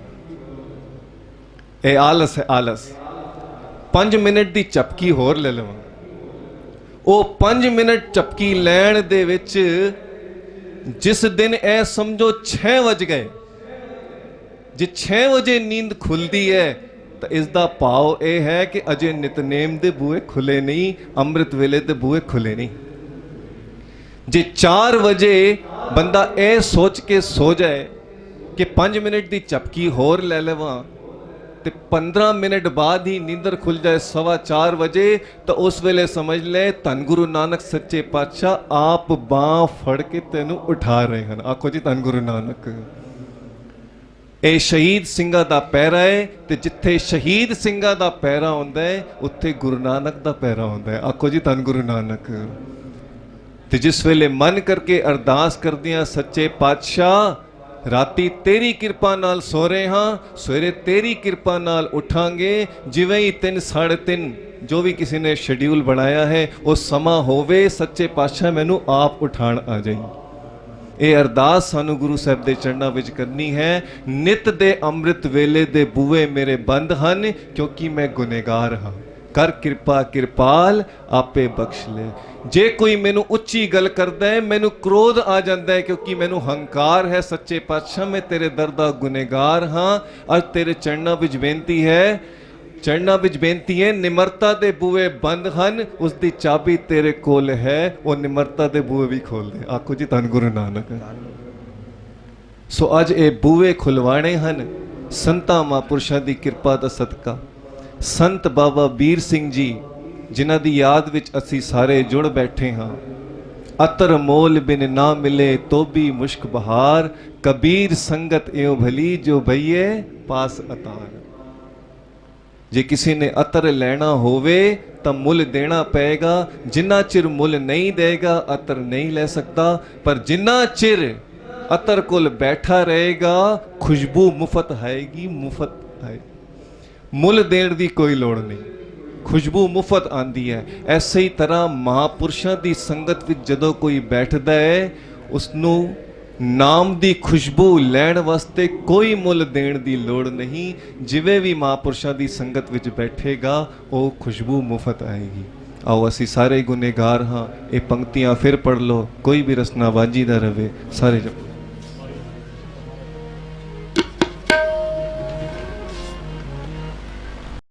ਇਹ ਆਲਸ ਹੈ, ਆਲਸ। 5 ਮਿੰਟ ਦੀ ਝਪਕੀ ਹੋਰ ਲੈ ਲਵਾਂ। ਉਹ 5 ਮਿੰਟ ਝਪਕੀ ਲੈਣ ਦੇ ਵਿੱਚ ਜਿਸ ਦਿਨ ਇਹ ਸਮਝੋ 6 ਵਜ ਗਏ, ਜੇ 6 ਵਜੇ ਨੀਂਦ ਖੁੱਲਦੀ ਹੈ ਤਾਂ ਇਸ ਦਾ ਭਾਵ ਇਹ ਹੈ ਕਿ ਅਜੇ ਨਿਤਨੇਮ ਦੇ ਬੂਹੇ ਖੁੱਲੇ ਨਹੀਂ, ਅੰਮ੍ਰਿਤ ਵੇਲੇ ਦੇ ਬੂਹੇ ਖੁੱਲੇ ਨਹੀਂ। ਜੇ 4 ਵਜੇ ਬੰਦਾ ਇਹ ਸੋਚ ਕੇ ਸੋ ਜਾਏ ਕਿ 5 ਮਿੰਟ ਦੀ ਝਪਕੀ ਹੋਰ ਲੈ ਲਵਾਂ ਤੇ 15 ਮਿੰਟ ਬਾਅਦ ਹੀ ਨੀਂਦਰ ਖੁੱਲ ਜਾਏ 4:15 ਵਜੇ, ਤਾਂ ਉਸ ਵੇਲੇ ਸਮਝ ਲੈ ਧੰਨ ਗੁਰੂ ਨਾਨਕ ਸੱਚੇ ਪਾਤਸ਼ਾਹ ਆਪ ਬਾਂਹ ਫੜ ਕੇ ਤੈਨੂੰ ਉਠਾ ਰਹੇ ਹਨ। ਆਖੋ ਜੀ ਧੰਨ ਗੁਰੂ ਨਾਨਕ। ਇਹ ਸ਼ਹੀਦ ਸਿੰਘਾਂ ਦਾ ਪਹਿਰਾ ਹੈ, ਤੇ ਜਿੱਥੇ ਸ਼ਹੀਦ ਸਿੰਘਾਂ ਦਾ ਪਹਿਰਾ ਹੁੰਦਾ ਹੈ ਉੱਥੇ ਗੁਰੂ ਨਾਨਕ ਦਾ ਪਹਿਰਾ ਹੁੰਦਾ ਹੈ। ਆਖੋ ਜੀ ਧੰਨ ਗੁਰੂ ਨਾਨਕ। ਤੇ ਜਿਸ ਵੇਲੇ ਮਨ ਕਰਕੇ ਅਰਦਾਸ ਕਰਦਿਆਂ ਸੱਚੇ ਪਾਤਸ਼ਾਹ ਰਾਤੀ ਤੇਰੀ ਕਿਰਪਾ ਨਾਲ ਸੋ ਰਹੇ ਹਾਂ, ਸਵੇਰੇ ਤੇਰੀ ਕਿਰਪਾ ਨਾਲ ਉਠਾਂਗੇ, ਜਿਵੇਂ ਹੀ 3-3:30 ਜੋ ਵੀ ਕਿਸੇ ਨੇ ਸ਼ਡਿਊਲ ਬਣਾਇਆ ਹੈ ਉਹ ਸਮਾਂ ਹੋਵੇ, ਸੱਚੇ ਪਾਤਸ਼ਾਹ ਮੈਨੂੰ ਆਪ ਉਠਾਣ ਆ ਜਾਈ। ਇਹ ਅਰਦਾਸ ਸਾਨੂੰ ਗੁਰੂ ਸਾਹਿਬ ਦੇ ਚਰਨਾਂ ਵਿੱਚ ਕਰਨੀ ਹੈ। ਨਿਤ ਦੇ ਅੰਮ੍ਰਿਤ ਵੇਲੇ ਦੇ ਬੂਹੇ ਮੇਰੇ ਬੰਦ ਹਨ, ਕਿਉਂਕਿ ਮੈਂ ਗੁਨੇਗਾਰ ਹਾਂ। ਕਰ ਕਿਰਪਾ ਕਿਰਪਾਲ ਆਪੇ ਬਖਸ਼ ਲੈ। ਜੇ ਕੋਈ ਮੈਨੂੰ ਉੱਚੀ ਗੱਲ ਕਰਦਾ ਹੈ, ਮੈਨੂੰ ਕ੍ਰੋਧ ਆ ਜਾਂਦਾ ਹੈ, ਕਿਉਂਕਿ ਮੈਨੂੰ ਹੰਕਾਰ ਹੈ। ਸੱਚੇ ਪਾਤਸ਼ਾਹ ਮੈਂ ਤੇਰੇ ਦਰ ਦਾ ਗੁਨੇਗਾਰ ਹਾਂ। ਅੱਜ ਤੇਰੇ ਚਰਨਾਂ ਵਿੱਚ ਬੇਨਤੀ ਹੈ, ਨਿਮਰਤਾ ਦੇ ਬੂਹੇ ਬੰਦ ਹਨ, ਉਸ ਦੀ ਚਾਬੀ ਤੇਰੇ ਕੋਲ ਹੈ, ਉਹ ਨਿਮਰਤਾ ਦੇ ਬੂਹੇ ਵੀ ਖੋਲ ਦੇ। ਆਖੋ ਜੀ ਧੰਨ ਗੁਰੂ ਨਾਨਕ। ਸੋ ਅੱਜ ਇਹ ਬੂਹੇ ਖੁਲਵਾਣੇ ਹਨ ਸੰਤਾਂ ਮਹਾਂਪੁਰਸ਼ਾਂ ਦੀ ਕਿਰਪਾ ਦਾ ਸਦਕਾ। ਸੰਤ ਬਾਬਾ ਵੀਰ ਸਿੰਘ ਜੀ ਜਿਨ੍ਹਾਂ ਦੀ ਯਾਦ ਵਿੱਚ ਅਸੀਂ ਸਾਰੇ ਜੁੜ ਬੈਠੇ ਹਾਂ। ਅਤਰ ਮੋਲ ਬਿਨ ਨਾ ਮਿਲੇ ਤੋਬੀ ਮੁਸ਼ਕ ਬਹਾਰ, ਕਬੀਰ ਸੰਗਤ ਇਉ ਭਲੀ ਜੋ ਭਈਏ ਪਾਸ ਅਤਾਰ। ਜੇ ਕਿਸੇ ਨੇ ਅਤਰ ਲੈਣਾ ਹੋਵੇ ਤਾਂ ਮੁੱਲ ਦੇਣਾ ਪਏਗਾ। ਜਿੰਨਾ ਚਿਰ ਮੁੱਲ ਨਹੀਂ ਦੇਗਾ ਅਤਰ ਨਹੀਂ ਲੈ ਸਕਦਾ, ਪਰ ਜਿੰਨਾ ਚਿਰ ਅਤਰ ਕੋਲ ਬੈਠਾ ਰਹੇਗਾ ਖੁਸ਼ਬੂ ਮੁਫਤ ਆਏਗੀ, ਮੁਫਤ ਆਏ। ਮੁੱਲ ਦੇਣ ਦੀ ਕੋਈ ਲੋੜ ਨਹੀਂ, ਖੁਸ਼ਬੂ ਮੁਫਤ ਆਂਦੀ ਹੈ। ਐਸੇ ਹੀ ਤਰ੍ਹਾਂ ਮਹਾਂਪੁਰਸ਼ਾਂ ਦੀ ਸੰਗਤ ਵਿੱਚ ਜਦੋਂ ਕੋਈ ਬੈਠਦਾ ਹੈ, ਉਸ ਨੂੰ ਨਾਮ ਦੀ ਖੁਸ਼ਬੂ ਲੈਣ ਵਾਸਤੇ ਕੋਈ ਮੁੱਲ ਦੇਣ ਦੀ ਲੋੜ ਨਹੀਂ। ਜਿਵੇਂ ਵੀ ਮਹਾਂਪੁਰਸ਼ਾਂ ਦੀ ਸੰਗਤ ਵਿੱਚ ਬੈਠੇਗਾ ਉਹ ਖੁਸ਼ਬੂ ਮੁਫਤ ਆਏਗੀ। ਆਓ ਅਸੀਂ ਸਾਰੇ ਗੁਨੇਗਾਰ ਹਾਂ। ਇਹ ਪੰਕਤੀਆਂ ਫਿਰ ਪੜ੍ਹ ਲਓ, ਕੋਈ ਵੀ ਰਸਨਾ ਵਾਂਝੀ ਨਾ ਰਵੇ। ਸਾਰੇ ਜਪ